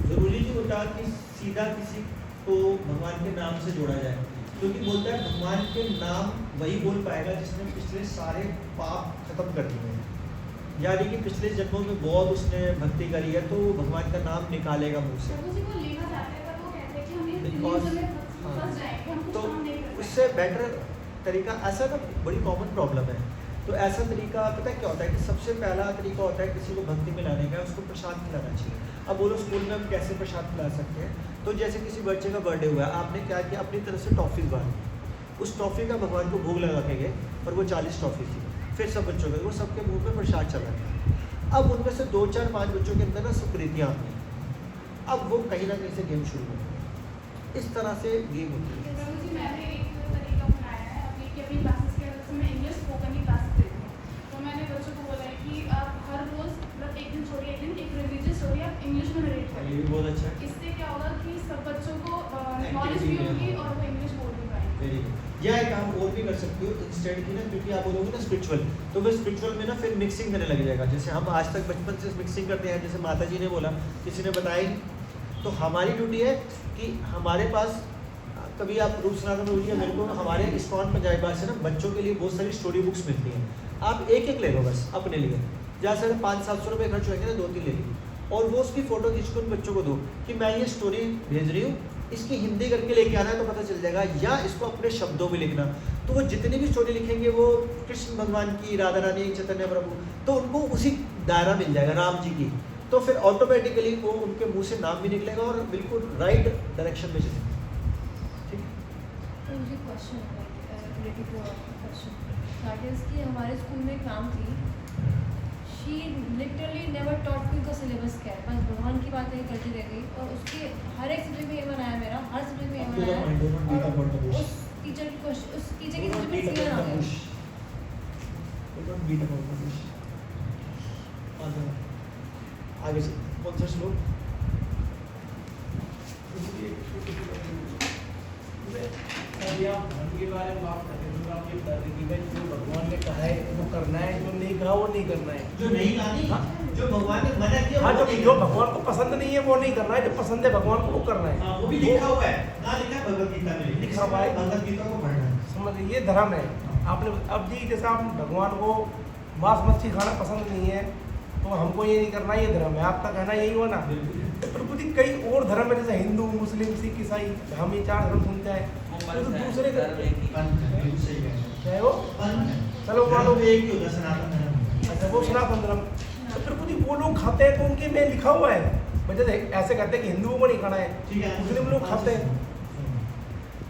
जरूरी नहीं होता कि सीधा किसी को भगवान के नाम से जोड़ा जाए, क्योंकि बोलता है भगवान के नाम वही बोल पाएगा जिसने पिछले सारे पाप खत्म कर दिए हैं, यानी कि पिछले जन्मों में बहुत उसने भक्ति करी है, तो वो भगवान का नाम निकालेगा मुंह से। प्रभु जी को लेना चाहते हैं, पर वो कहते हैं कि हम ये Because- illusion में फंस जाएंगे, हम कुछ तो काम नहीं कर पाएंगे। उससे बेटर तरीका, ऐसा ना बड़ी कॉमन प्रॉब्लम है, तो ऐसा तरीका पता है क्या होता है कि सबसे पहला तरीका होता है किसी को भक्ति में लाने का, उसको प्रसाद खिलाना चाहिए। अब बोलो स्कूल में हम कैसे प्रसाद खिला सकते हैं? तो जैसे किसी बच्चे का बर्थडे हुआ है, आपने क्या किया, अपनी तरफ से टॉफ़ी बांधी, उस टॉफ़ी का भगवान को भोग लगा के गए, और वो 40 टॉफ़ी थी, फिर सब बच्चों के, वो सबके मुंह पे प्रसाद चला गया। अब उनमें से 2, 4, 5 बच्चों के अंदर ना सुकृतियाँ आ गई, अब वो कहीं ना कहीं से गेम शुरू हो गया। इस तरह से गेम होती है। प्रभु जी, मैंने एक तरीका अपनाया है अपनी कि अपनी क्लासेस के अंदर से मैं इंग्लिश स्पोकन की क्लासेस देती हूँ, तो मैंने बच्चों को बोला है कि आप हर रोज़ मतलब एक दिन छोड़िए एक दिन एक रिलीजियस स्टोरी आप इंग्लिश में नरेट ये करें। भी बहुत अच्छा है। इससे क्या होगा कि सब बच्चों को नॉलेज भी होगी और वो इंग्लिश बोल भी पाएंगे। Very good. या एक काम और भी कर सकती हो, इंस्टेंट की ना, क्योंकि आप बोलोगे ना स्पिरिचुअल, तो वो स्पिरिचुअल में ना फिर मिक्सिंग करने लग जाएगा। जैसे हम आज तक बचपन से मिक्सिंग करते हैं, जैसे माता जी ने बोला, किसी ने बताया ही, तो हमारी ड्यूटी है कि हमारे पास कभी आप रूप सनातन में बोलिए मेरे को, हमारे इस्कॉन पंजाबी बात से ना बच्चों के लिए बहुत सारी स्टोरी बुक्स मिलती हैं, आप एक एक ले लो बस अपने लिए, जहाँ से 500-700 रुपये खर्च होंगे ना, 2-3 ले लो, और वो उसकी फ़ोटो खींच कर उन बच्चों को दो कि मैं ये स्टोरी भेज रही हूँ, इसकी हिंदी करके लेके आना है तो पता चल जाएगा, या इसको अपने शब्दों में लिखना। तो वो जितनी भी स्टोरी लिखेंगे वो कृष्ण भगवान की, राधा रानी, चैतन्य प्रभु, तो उनको उसी दायरा मिल जाएगा राम जी की, तो फिर ऑटोमेटिकली वो उनके मुंह से नाम भी निकलेगा और बिल्कुल राइट डायरेक्शन में चलेगा। ठीक है। तो मुझे क्वेश्चन है related to question, that is कि हमारे स्कूल में एक मैम थी, she literally never taught me का सिलेबस क्या है, बस भगवान की बातें करती रह गई, और उसके हर एक सब्जेक्ट में ये बनाया, मेरा हर सब्जेक्ट में ये बनाया, और उस टीचर की क्वेश्चन, उस टीचर की सब्जेक्ट में क्लियर आ गया। आगे से कौन सा श्लोक? अभी आप धर्म के बारे में बात करते हैं, तो आप ये बता दें कि भाई जो भगवान ने कहा है वो करना है, जो नहीं कहा वो नहीं करना है। जो नहीं कहा, जो भगवान ने मना किया हाँ, वो नहीं जो करना। भगवान को पसंद नहीं है वो नहीं करना है, जो पसंद है भगवान को वो करना है। हाँ, वो भी लिखा हुआ है ना, लिखा है भगवत गीता में, लिखा हुआ है। भगवत गीता को पढ़ना है। समझ, ये धर्म है। आपने अब जी जैसे आप भगवान को मांस मच्छी खाना पसंद नहीं है तो हमको ये नहीं करना, ये धर्म है, आपका कहना यही हुआ ना। तो प्रभु जी कई और धर्म है, जैसे हिंदू, मुस्लिम, सिख, ईसाई, हम ये 4 धर्म सुनते हैं, तो दूसरे का पंथ है, बिल्कुल सही कह रहे हैं। चाहे वो पंथ है। चलो मानो धर्म एक ही होता है, सनातन धर्म। अच्छा वो सनातन धर्म, तो प्रभु जी वो लोग खाते हैं तो उनके में लिखा हुआ है, जैसे ऐसे कहते हैं कि हिंदुओं को नहीं खाना है, ठीक है, मुस्लिम लोग खाते हैं।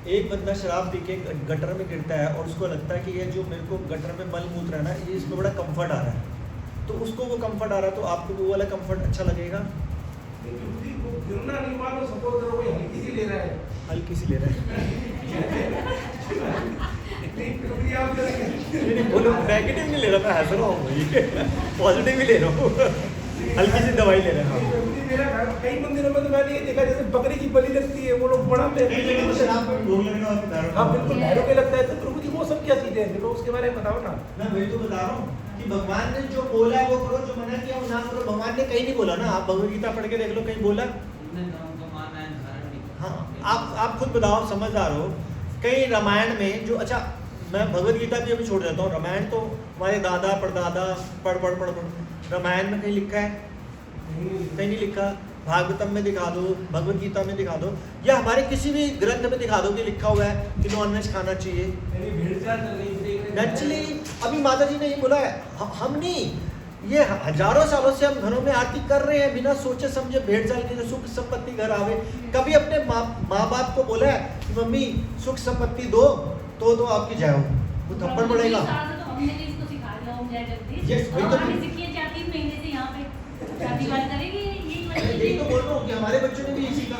एक बंदा शराब पी के गटर में गिरता है और उसको लगता है कि ये जो मेरे को गटर में मल मूत्र है ना, ये इसमें बड़ा कंफर्ट आ रहा है, तो उसको वो कंफर्ट आ रहा है, तो आपको वो वाला कंफर्ट अच्छा लगेगा? गिरना नहीं, मानो सपोज करो कोई हल्की सी ले रहा है, हल्की सी ले रहा है। प्रभु जी आप जरा वो लोग नेगेटिव नहीं ले रहा, मैं हंस रहा हूँ, पॉजिटिव ही ले रहा हूँ, हल्की सी दवाई ले रहा हूँ। प्रभु जी मेरा कई मंदिरों में तो मैंने ये देखा जैसे बकरी की बलि लगती है, वो लोग बड़ा कई जगह तो शराब का भी भोग लगना होता है दारू का। हाँ बिल्कुल भैरव के लगता है, तो प्रभु जी वो सब क्या चीजें हैं, देखो उसके बारे में बताओ ना। मैं वही तो बता रहा हूँ कि भगवान ने जो बोला है वो करो, जो मना किया वो ना करो। भगवान ने कहीं नहीं बोला ना, आप भगवत गीता पढ़ के देख लो, कहीं बोला? हाँ, आप खुद बताओ, समझदार हो। कहीं रामायण में जो, अच्छा मैं भगवत गीता भी अभी छोड़ देता हूँ, रामायण तो हमारे दादा परदादा पढ़ रामायण में कहीं लिखा है? कहीं नहीं लिखा। भागवतम में दिखा दो, भगवत गीता में दिखा दो, या हमारे किसी भी ग्रंथ में दिखा दो कि लिखा हुआ है कि नॉनवेज खाना चाहिए। यानी भेड़चाल चल रही है। नेचुरली अभी माता जी ने ये बोला है, हम नहीं, ये हजारों सालों से हम घरों में आरती कर रहे हैं बिना सोचे समझे, भेड़चाल के सुख संपत्ति घर आवे। कभी अपने माँ बाप को बोला है कि मम्मी सुख संपत्ति दो तो आपकी जय हो, वो थप्पड़ पड़ेगा। हमने भी इसको सिखा दिया ओम जय जगदीश। Yes, वही और तो आगे सीखिए 4-3 महीने से यहाँ पे शादी वादी करेंगे, यही तो बोल रहा हूँ कि हमारे बच्चों ने भी यही सीखा।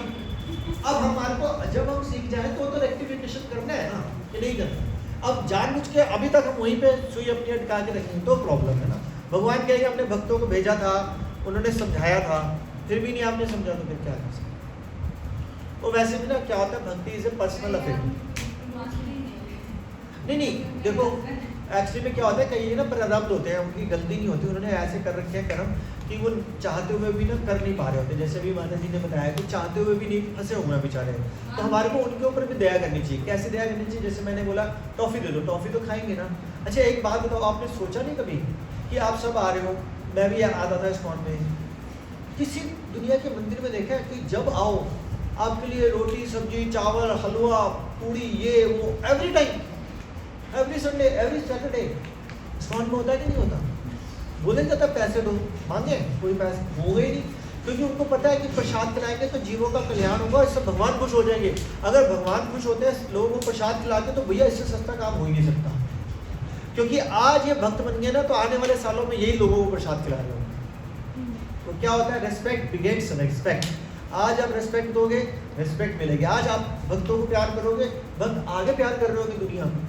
अब हमारे को जब हम सीख जाए तो रेक्टिफिकेशन करना है ना, कि नहीं करना। अब जानबूझ के अभी तक हम वहीं पे सुई अपनी अटका के रखेंगे तो प्रॉब्लम है ना। भगवान कहेंगे अपने भक्तों को भेजा था, उन्होंने समझाया था, फिर भी नहीं आपने समझा तो फिर क्या कर सकते। तो वैसे भी ना क्या होता है, भक्ति इज ए पर्सनल अफेयर। नहीं देखो एक्चुअली में क्या होता है, कई ना प्रारब्ध होते हैं, उनकी गलती नहीं होती, उन्होंने ऐसे कर रखे हैं कर्म कि वो चाहते हुए भी ना कर नहीं पा रहे होते। जैसे भी माता जी ने बताया कि चाहते हुए भी नहीं, फंसे हुए हैं बेचारे। तो हमारे को उनके ऊपर भी दया करनी चाहिए। कैसे दया करनी चाहिए? जैसे मैंने बोला टॉफ़ी दे दो, टॉफ़ी तो खाएंगे ना। अच्छा एक बात बताओ, आपने सोचा नहीं कभी कि आप सब आ रहे हो, मैं भी आता था इस्कॉन में, किसी दुनिया के मंदिर में देखा है कि जब आओ आपके लिए रोटी सब्जी चावल हलवा पूड़ी ये वो every time, every Sunday every Saturday ISKCON में होता है कि नहीं होता? बोले जाता पैसे दो, मांगे कोई पैसे हो गए नहीं, क्योंकि उनको पता है कि प्रसाद खिलाएंगे तो जीवों का कल्याण होगा, इससे भगवान खुश हो जाएंगे। अगर भगवान खुश होते हैं लोगों को प्रसाद खिलाते तो भैया इससे सस्ता काम हो ही नहीं सकता। क्योंकि आज ये भक्त बन गए ना तो आने वाले सालों में यही लोगों को प्रसाद खिला रहे होंगे। तो क्या होता है, रेस्पेक्ट बिगेन्स रेस्पेक्ट। आज आप रेस्पेक्ट दोगे रेस्पेक्ट मिलेगी। आज आप भक्तों को प्यार करोगे, भक्त आगे प्यार कर रहे होंगे दुनिया में।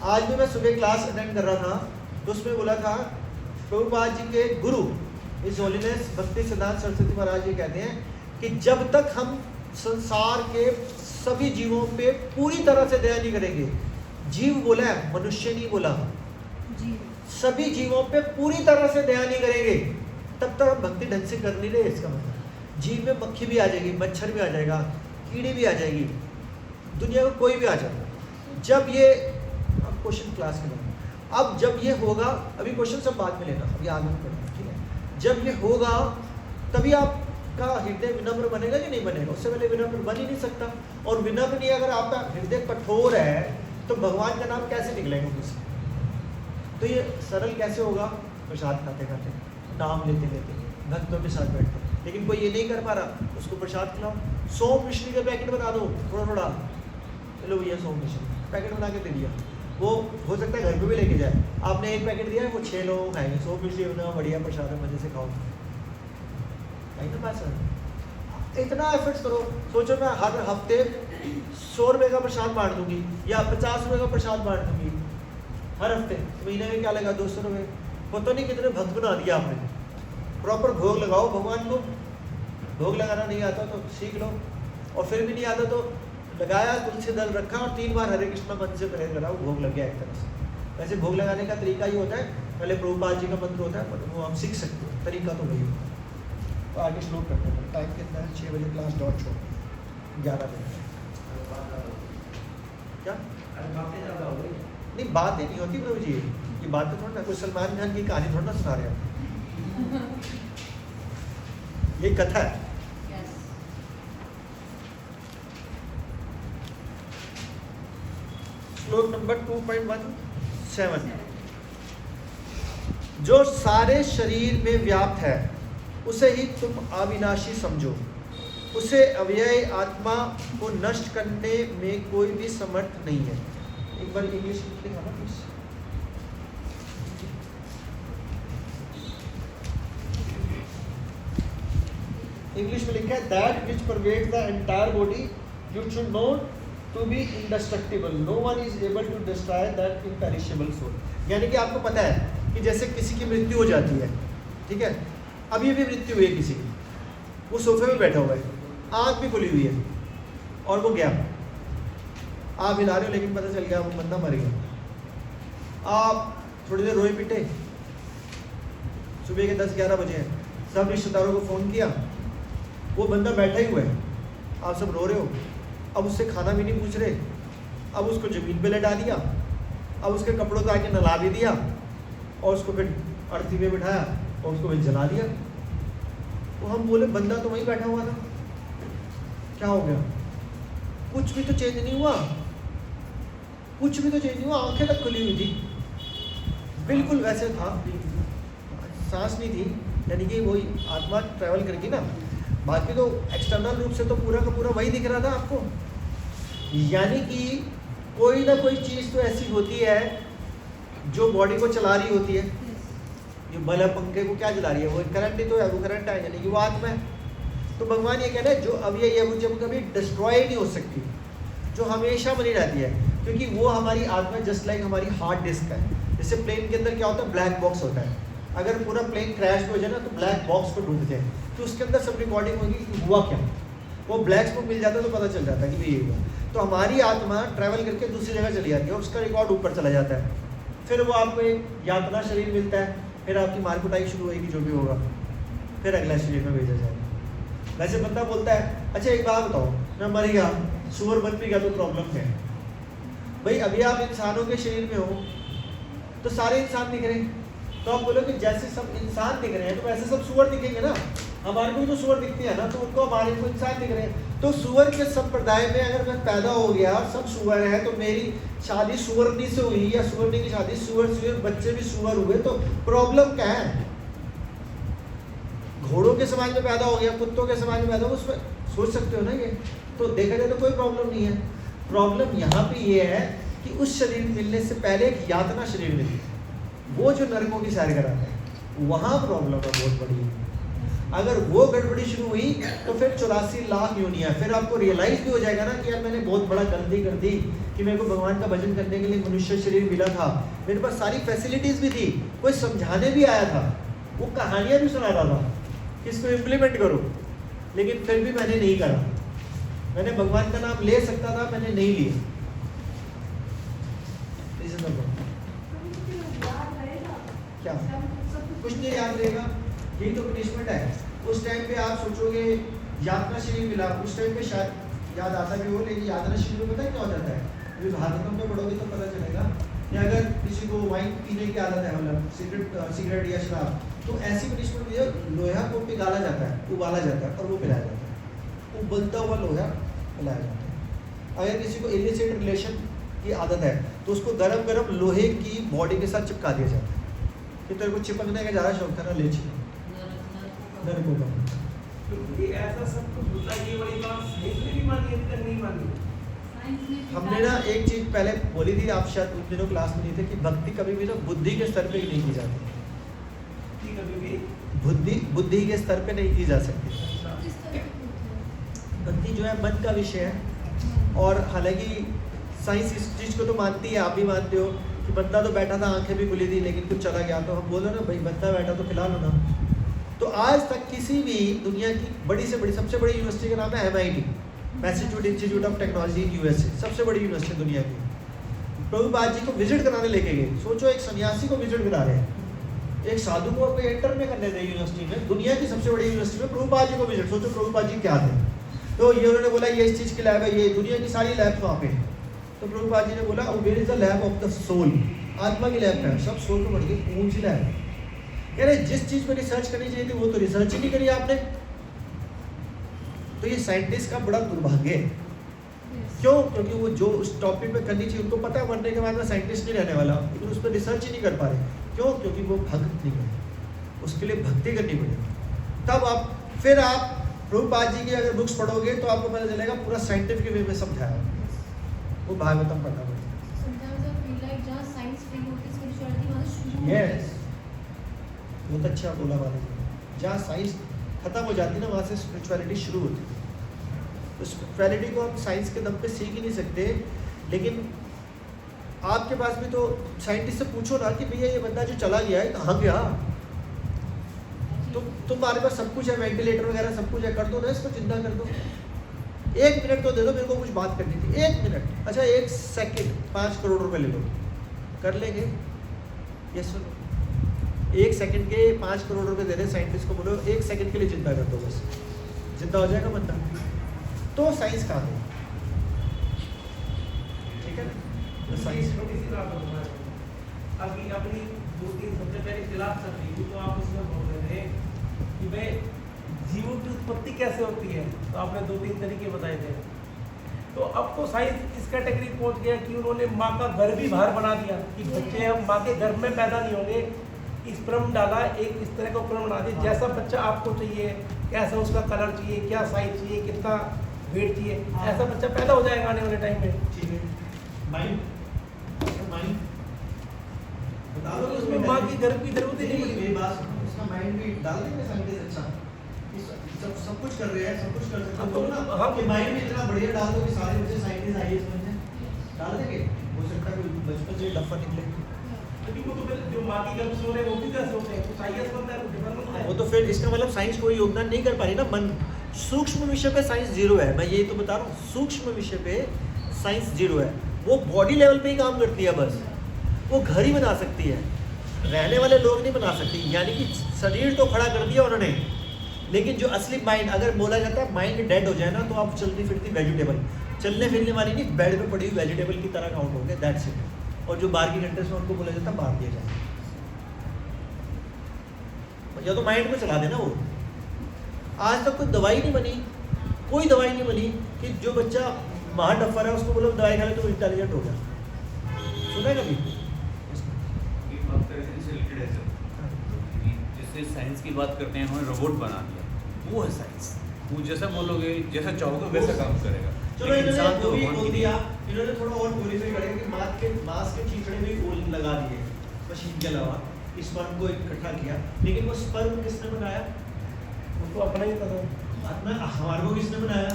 आज भी मैं सुबह क्लास अटेंड कर रहा था तो उसमें बोला था प्रभुपाद जी के गुरु इस होलीनेस भक्ति सिद्धांत सरस्वती महाराज जी कहते हैं कि जब तक हम संसार के सभी जीवों पे पूरी तरह से दया नहीं करेंगे, जीव बोला है मनुष्य नहीं बोला, सभी जीवों पे पूरी तरह से दया नहीं करेंगे तब तक हम भक्ति ढंग से कर नहीं रहे। इसका मतलब जीव में मक्खी भी आ जाएगी, मच्छर भी आ जाएगा, कीड़ी भी आ जाएगी, दुनिया में कोई भी आ जाएगा। जब ये क्वेश्चन क्लास के बाद अब जब ये होगा, अभी क्वेश्चन सब बाद में लेना, अभी आगे पढ़ना, ठीक है। जब ये होगा तभी आपका हृदय विनम्र बनेगा कि नहीं बनेगा? उससे पहले विनम्र बन ही नहीं सकता। और विनम्र नहीं, अगर आपका हृदय कठोर है तो भगवान का नाम कैसे निकलेगा मुझसे? तो ये सरल कैसे होगा? प्रसाद खाते खाते, नाम लेते लेते, भक्तों के साथ बैठते। लेकिन कोई ये नहीं कर पा रहा, उसको प्रसाद खिलाओ। सौंफ मिश्री का पैकेट बना दो थोड़ा थोड़ा, चलो भैया सौंफ मिश्री पैकेट बना के दे दिया, वो हो सकता है घर पे भी लेके जाए। आपने एक पैकेट दिया है, वो 6 लोग खाएंगे। सौंफ मिश्री बना, बढ़िया प्रसाद है, मजे से खाओ। इतना एफर्ट्स करो। सोचो मैं हर हफ्ते 100 रुपये का प्रसाद बांट दूंगी या 50 रुपये का प्रसाद बांट दूंगी हर हफ्ते, महीने में क्या लगा 200 रुपये। पता नहीं कितने भक्त बना दिया आपने। प्रॉपर भोग लगाओ भगवान को। भोग लगाना नहीं आता तो सीख लो, और फिर भी नहीं आता तो लगाया, तुलसी दल रखा और 3 बार हरे कृष्णा मंत्र से प्रेयर कराओ, भोग लग गया एक तरह से। वैसे भोग लगाने का तरीका ही होता है, पहले प्रभुपाद जी का मंत्र होता है, वो हम सीख सकते हैं, तरीका तो वही होता है। तो आगे श्लोक करते हैं। टाइम कितना है? 6 बजे क्लास डॉट शो, 11 बजे। क्या बातें ज़्यादा हो गई। नहीं बातें नहीं होती प्रभु जी, ये बातें थोड़ा ना, कोई सलमान खान की कहानी थोड़ा ना सुना रहे हैं, ये कथा है। श्लोक नंबर 2.17, जो सारे शरीर में व्याप्त है उसे ही तुम अविनाशी समझो, उसे अव्यय आत्मा को नष्ट करने में कोई भी समर्थ नहीं है। एक बार इंग्लिश लिखा ना प्लीज। इंग्लिश में लिखा है that which pervades the entire body you should know to be indestructible, no one is able to destroy that imperishable soul. यानी कि आपको पता है कि जैसे किसी की मृत्यु हो जाती है, ठीक है, अभी अभी मृत्यु हुई है किसी की, वो सोफे में बैठा हुआ है, आँख भी खुली हुई है और वो गया, आप हिला रहे हो लेकिन पता चल गया वो बंदा मर गया। आप थोड़ी देर रोए पिटे, सुबह के 10-11 बजे हैं, सब रिश्तेदारों को फ़ोन किया, वो बंदा बैठा ही हुआ है, आप सब रो रहे हो, अब उससे खाना भी नहीं पूछ रहे, अब उसको ज़मीन पे लेटा दिया, अब उसके कपड़ों को आके नला भी दिया और उसको फिर अर्थी में बिठाया और उसको फिर जला दिया। तो हम बोले बंदा तो वहीं बैठा हुआ था, क्या हो गया? कुछ भी तो चेंज नहीं हुआ, कुछ भी तो चेंज नहीं हुआ, आंखें तक खुली हुई थी, बिल्कुल वैसे था, सांस नहीं थी, यानी कि वही आत्मा ट्रैवल करके ना, बाकी तो एक्सटर्नल रूप से तो पूरा का पूरा वही दिख रहा था आपको। यानी कि कोई ना कोई चीज़ तो ऐसी होती है जो बॉडी को चला रही होती है। ये बल्ब पंखे को क्या चला रही है? वो करंट ही तो है, वो करंट है, यानी कि वो आत्मा है। तो भगवान ये कह रहे हैं जो अभी ये वो जब कभी डिस्ट्रॉय नहीं हो सकती, जो हमेशा बनी रहती है, क्योंकि वो हमारी आत्मा जस्ट लाइक हमारी हार्ड डिस्क है। जैसे प्लेन के अंदर क्या होता है, ब्लैक बॉक्स होता है, अगर पूरा प्लेन क्रैश हो जाए ना तो ब्लैक बॉक्स को ढूंढते हैं, तो उसके अंदर सब रिकॉर्डिंग होगी कि हुआ क्या, वो ब्लैक स्मोक मिल जाता है तो पता चल जाता है कि भाई ये हुआ। तो हमारी आत्मा ट्रैवल करके दूसरी जगह चली जाती है और उसका रिकॉर्ड ऊपर चला जाता है, फिर वो आपको एक यातना शरीर मिलता है, फिर आपकी मार कुटाई शुरू होगी, जो भी होगा, फिर अगला शरीर में भेजा जाएगा। वैसे बंदा बोलता है अच्छा एक बात बताओ, मैं मर गया, सुअर बन भी गया तो प्रॉब्लम क्या है? भाई अभी आप इंसानों के शरीर में हो तो सारे इंसान दिख रहे हैं, तो आप बोलो कि जैसे सब इंसान दिख रहे हैं तो वैसे सब सुअर दिखेंगे ना, हमारे को भी तो सुअर दिखते हैं ना, तो उनको हमारे को इंसान दिख रहे हैं। तो सुअर के संप्रदाय में अगर मैं पैदा हो गया, सब सुअर है, तो मेरी शादी सुअरनी से हुई या सुअरनी की शादी सुअर से, बच्चे भी सुअर हुए, तो प्रॉब्लम क्या है? घोड़ों के समाज में पैदा हो गया, कुत्तों के समाज में पैदा हो, उसमें सोच सकते हो ना ये, तो देखा जाए तो कोई प्रॉब्लम नहीं है। प्रॉब्लम यहाँ पे ये है कि उस शरीर मिलने से पहले एक यातना शरीर मिली, वो जो नरकों की सैर कराता है, वहाँ प्रॉब्लम है बहुत बड़ी। अगर वो गड़बड़ी शुरू हुई तो फिर 84 लाख योनियाँ, फिर आपको रियलाइज भी हो जाएगा ना कि यार मैंने बहुत बड़ा गलती कर दी कि मेरे को भगवान का भजन करने के लिए मनुष्य शरीर मिला था, मेरे पास सारी फैसिलिटीज़ भी थी, कोई समझाने भी आया था, वो कहानियाँ भी सुना रहा था कि इसको इम्प्लीमेंट करो, लेकिन फिर भी मैंने नहीं करा। मैंने भगवान का नाम ले सकता था, मैंने नहीं लिया। क्या कुछ नहीं याद रहेगा, यही तो पनिशमेंट है। उस टाइम पे आप सोचोगे यातना शरीर मिला, उस टाइम पे शायद याद आता भी हो, लेकिन यातना शरीर में पता है क्या हो जाता है? अभी भागवतम में पढ़ोगे तो पता चलेगा कि अगर किसी को वाइन पीने की आदत है, मतलब सिगरेट या शराब, तो ऐसी पनिशमेंट भी है, लोहा को पिघाला जाता है, उबाला जाता है और वो पिलाया जाता है, उबलता हुआ लोहा पिलाया जाता है। अगर किसी को इलिसिट रिलेशन की आदत है तो उसको गरम गरम लोहे की बॉडी के साथ चिपका दिया जाता है कि तेरे को चिपकने का ज़्यादा शौक था ना, ले चिपक नरकों का। क्योंकि ऐसा सब कुछ होता है, ये वाली बात साइंस ने भी मानी है, तक नहीं मानी। हमने ना एक चीज़ पहले बोली थी, आप शायद उन दिनों क्लास में नहीं थे, कि भक्ति कभी भी ना बुद्धि के स्तर पे नहीं की जाती, कभी भी बुद्धि के स्तर पे नहीं की जा सकती। किस तरह की होती है? भक्ति जो है मन का विषय है, और हालांकि साइंस इस चीज़ को तो मानती है, आप भी मानते हो कि बंदा तो बैठा था, आंखें भी खुली थी, लेकिन कुछ चला गया, तो हम बोलो ना भाई बंदा बैठा तो खिला लो ना। तो आज तक किसी भी दुनिया की बड़ी से बड़ी, सबसे बड़ी यूनिवर्सिटी का नाम है MIT, Massachusetts institute of technology in USA, सबसे बड़ी यूनिवर्सिटी दुनिया की। प्रभुपाद जी को विजिट कराने लेके गए, सोचो एक सन्यासी को विजिट करा रहे हैं, एक साधु को आपको एंटर में करने दें यूनिवर्सिटी में, दुनिया की सबसे बड़ी यूनिवर्सिटी में प्रभुपाद जी को विजिट। सोचो प्रभुपाद जी क्या थे। तो ये उन्होंने बोला ये इस चीज़ की लैब है, ये दुनिया की सारी लैब वहाँ पे। तो प्रभुपाद जी ने बोला where is the lab of the soul, आत्मा की लैब है, सब सोल को बढ़ गई, कौन सी लैब? कह रहे जिस चीज़ पर रिसर्च करनी चाहिए थी वो तो रिसर्च ही नहीं करी आपने। तो ये साइंटिस्ट का बड़ा दुर्भाग्य है। क्यों? क्योंकि वो जो उस टॉपिक पे करनी चाहिए, उनको पता है मरने के बाद में साइंटिस्ट नहीं रहने वाला, लेकिन उस पर रिसर्च ही नहीं कर पा रहे। क्यों? क्योंकि वो भक्त नहीं है, उसके लिए भक्ति करनी पड़ेगी। तब फिर आप प्रभुपाद जी की अगर बुक्स पढ़ोगे तो आपको पता चलेगा पूरा साइंटिफिक वे में समझाया, वो भागवतम पढ़ना पड़ेगा। यस, बहुत अच्छा बोला वाले, जहाँ साइंस खत्म हो जाती है ना, वहाँ से स्पिरिचुअलिटी शुरू होती है। तो स्पिरिचुअलिटी को हम साइंस के दम पे सीख ही नहीं सकते, लेकिन आपके पास भी तो साइंटिस्ट से पूछो ना कि भैया ये बंदा जो चला गया है कहाँ गया, तो तुम्हारे पास सब कुछ है, वेंटिलेटर वगैरह सब कुछ है, कर दो ना इसको, जिंदा कर दो। 1 मिनट तो दे दो, मेरे को कुछ बात करनी थी, 1 मिनट, अच्छा 1 सेकंड, 5 करोड़ रुपए ले लो, कर लेंगे? यस सुनो, 1 सेकंड के 5 करोड़ रुपए दे रहे साइंटिस्ट को, बोलो 1 सेकंड के लिए जिंदा कर दो, बस जिंदा हो जाएगा बंदा। तो साइंस कहाँ है? ठीक है ना, तो साइंस छोटी सी बात बताऊं, अभी अपनी 2-3 सबसे पहले क्लास चल रही थी, तो आप उसमें बोल रहे थे कि भाई जीवों की उत्पत्ति कैसे होती है, तो आपने 2-3 तरीके बताए थे। तो अब तो साइंस इस कैटेगरी पहुंच गया कि उन्होंने माँ का गर्भ भी बाहर बना दिया कि बच्चे हम माँ के गर्भ में पैदा नहीं होंगे। स्पर्म डाला, एक इस तरह का उपकरण बना दिया, जैसा बच्चा आपको चाहिए, कैसा उसका कलर चाहिए, क्या साइज चाहिए, कितना वेट चाहिए, ऐसा बच्चा पैदा हो जाएगा आने वाले टाइम में। ठीक है, माइंड बता दो कि उसमें माँ की गर्भ की जरूरत ही नहीं मेरी पड़ेगी। बात सुनो, उसका माइंड भी डाल देंगे साइंटिस्ट। अच्छा सब कुछ कर रहे हैं, सब कुछ कर सकते हैं, तो ना हाँ। कि माइंड भी इतना बढ़िया डाल दो कि सारे बच्चे साइंटिस्ट आईएएस बन जाएं, डाल देंगे। हो सकता है कोई बचपन से डफर निकले, लेकिन वो तो फिर जो माँ की गर्भ से हो रहे हैं वो भी कैसे होते हैं, कुछ आईएएस बनता है, कुछ डिफरेंट बनता है। वो तो फिर इसका मतलब साइंस कोई योगदान नहीं कर पा रही ना। मन सूक्ष्म विषय पे साइंस जीरो है, मैं यही तो बता रहा हूँ। सूक्ष्म विषय पे साइंस जीरो है, वो बॉडी लेवल पे ही काम करती है बस। वो घर ही बना सकती है, रहने वाले लोग नहीं बना सकती। यानी कि शरीर तो खड़ा कर दिया उन्होंने, लेकिन जो असली माइंड, अगर बोला जाता है माइंड डेड हो जाए ना, तो आप चलती फिरती वेजिटेबल, चलने फिरने वाली नहीं, बेड पे पड़ी हुई वेजिटेबल की तरह काउंट हो गए, दैट्स इट। और जो बाहर की कंट्रीज में उनको बोला जाता है मार दिया जाए, या तो माइंड में चला देना वो। आज तक कोई दवाई नहीं बनी, कोई दवाई नहीं बनी कि जो बच्चा महान डफर है उसको बोलो दवाई खा ले तो इंटेलिजेंट हो गया। सुना है कभी? जिससे साइंस की बात करते हैं, हमें रोबोट बना दिया, वो है साइंस। वो जैसा बोलोगे, जैसा चाहोगे वैसा काम करेगा। चलो लेकिन इन्होंने इंसान तो वो भी भगवान बोल की दिया, इन्होंने थोड़ा और क्वालिफाई करेंगे कि मांस के चीथड़े भी ओल लगा दिए मशीन के अलावा, स्पर्म को इकट्ठा किया, लेकिन वो स्पर्म किसने बनाया? उनको अपना ही पता है। अपना हमारे को किसने बनाया?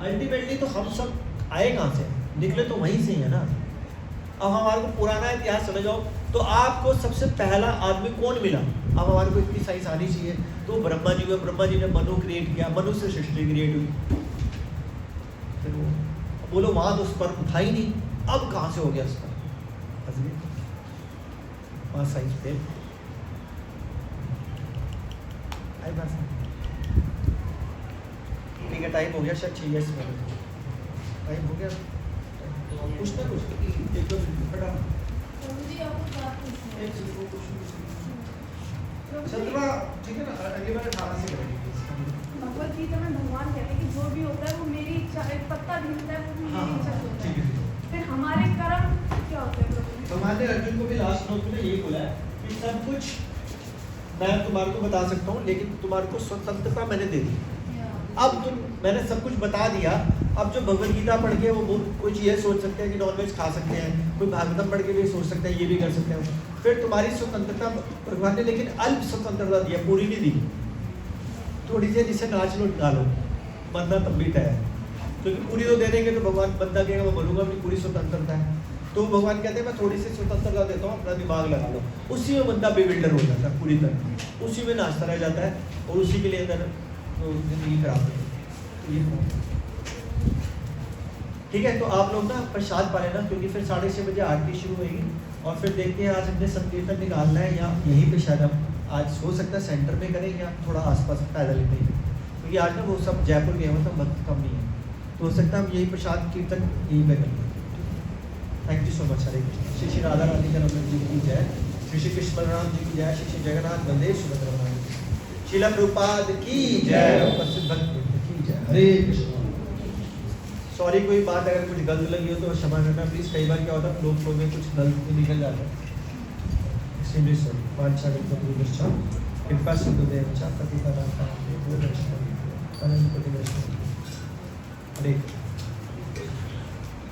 अल्टीमेटली तो हम सब आए कहाँ से? निकले तो वहीं से ही है ना। अब हमारे को पुराना इतिहास चले जाओ तो आपको सबसे पहला आदमी कौन मिला? अब हमारे को इतनी साइंस आनी चाहिए, तो ब्रह्मा जी हुए, ब्रह्मा जी ने मनु क्रिएट किया, मनु से सृष्टि क्रिएट हुई। फिर वो बोलो वहां तो स्पर्म था ही नहीं, अब कहाँ से हो गया स्पर्म? वहाँ साइंस फेल। ठीक है, टाइम हो गया शायद 6 यस मिनट टाइम हो गया। कुछ ना कुछ एक दो फटा मुझे आपको बात पूछनी है। 17 ठीक है ना, अगली बार 18 से करेंगे। भगवत गीता में भगवान कहते हैं कि जो भी होता है वो मेरी इच्छा, एक पत्ता भी होता है वो भी हाँ, मेरी इच्छा से होता ठीक है। है। फिर हमारे कर्म क्या होते हैं प्रभु? तो मैंने अर्जुन को भी लास्ट नोट में यही बोला है कि सब कुछ मैं तुम्हारे को बता सकता हूँ, लेकिन तुम्हारे को स्वतंत्रता मैंने दे दी। अब तुम, मैंने सब कुछ बता दिया। अब जो भगवत गीता पढ़ के वो कुछ ये सोच सकते हैं कि नॉनवेज खा सकते हैं, कोई भागवतम पढ़ के भी सोच सकते हैं ये भी कर सकते हैं। फिर तुम्हारी स्वतंत्रता भगवान ने लेकिन अल्प स्वतंत्रता दी, पूरी नहीं दी। थोड़ी सी जिससे नाच लो डालो, मरना तब भी तय है, क्योंकि पूरी तो दे देंगे तो भगवान बंदा कहेगा मैं मरूंगा, अपनी पूरी स्वतंत्रता है। तो भगवान कहते हैं मैं थोड़ी सी स्वतंत्रता देता हूँ, अपना दिमाग लगा लो। उसी में बंदा बेबिल्डर हो जाता है पूरी तरह, उसी में नाचता रह जाता है और उसी के लिए अंदर तो जिंदगी खराब है। तो ये ठीक है, तो आप लोग ना प्रसाद पा लेना, क्योंकि फिर 6:30 बजे आरती शुरू होगी। और फिर देखते हैं आज हमने संकीर्तन निकालना है या यहीं पे शायद हम आज हो सकता है सेंटर में करें या थोड़ा आसपास पैदल ही करें, क्योंकि आज ना वो सब जयपुर गए हुए तो भक्त कम नहीं है, तो हो सकता है हम यही प्रसाद कीर्तन यहीं पे करें। Thank you so much. Hare Krishna. Shri Shri Radha Rani जन्म जी की जय, श्री श्री कृष्ण बलराम जी की जय, श्री श्री जगन्नाथ बलदेव सुभद्रा शीला प्रभुपाद की जय, उपस्थित भक्त की जय। हरे कृष्ण। सॉरी कोई बात अगर कुछ गलत लगी हो तो क्षमा करना प्लीज। कई बार क्या होता है लोग में कुछ गलत निकल जाता है, एक्सट्रीमली सॉरी। वाचा कृपा कृपा सिंधुदेव चा पतिता हरे।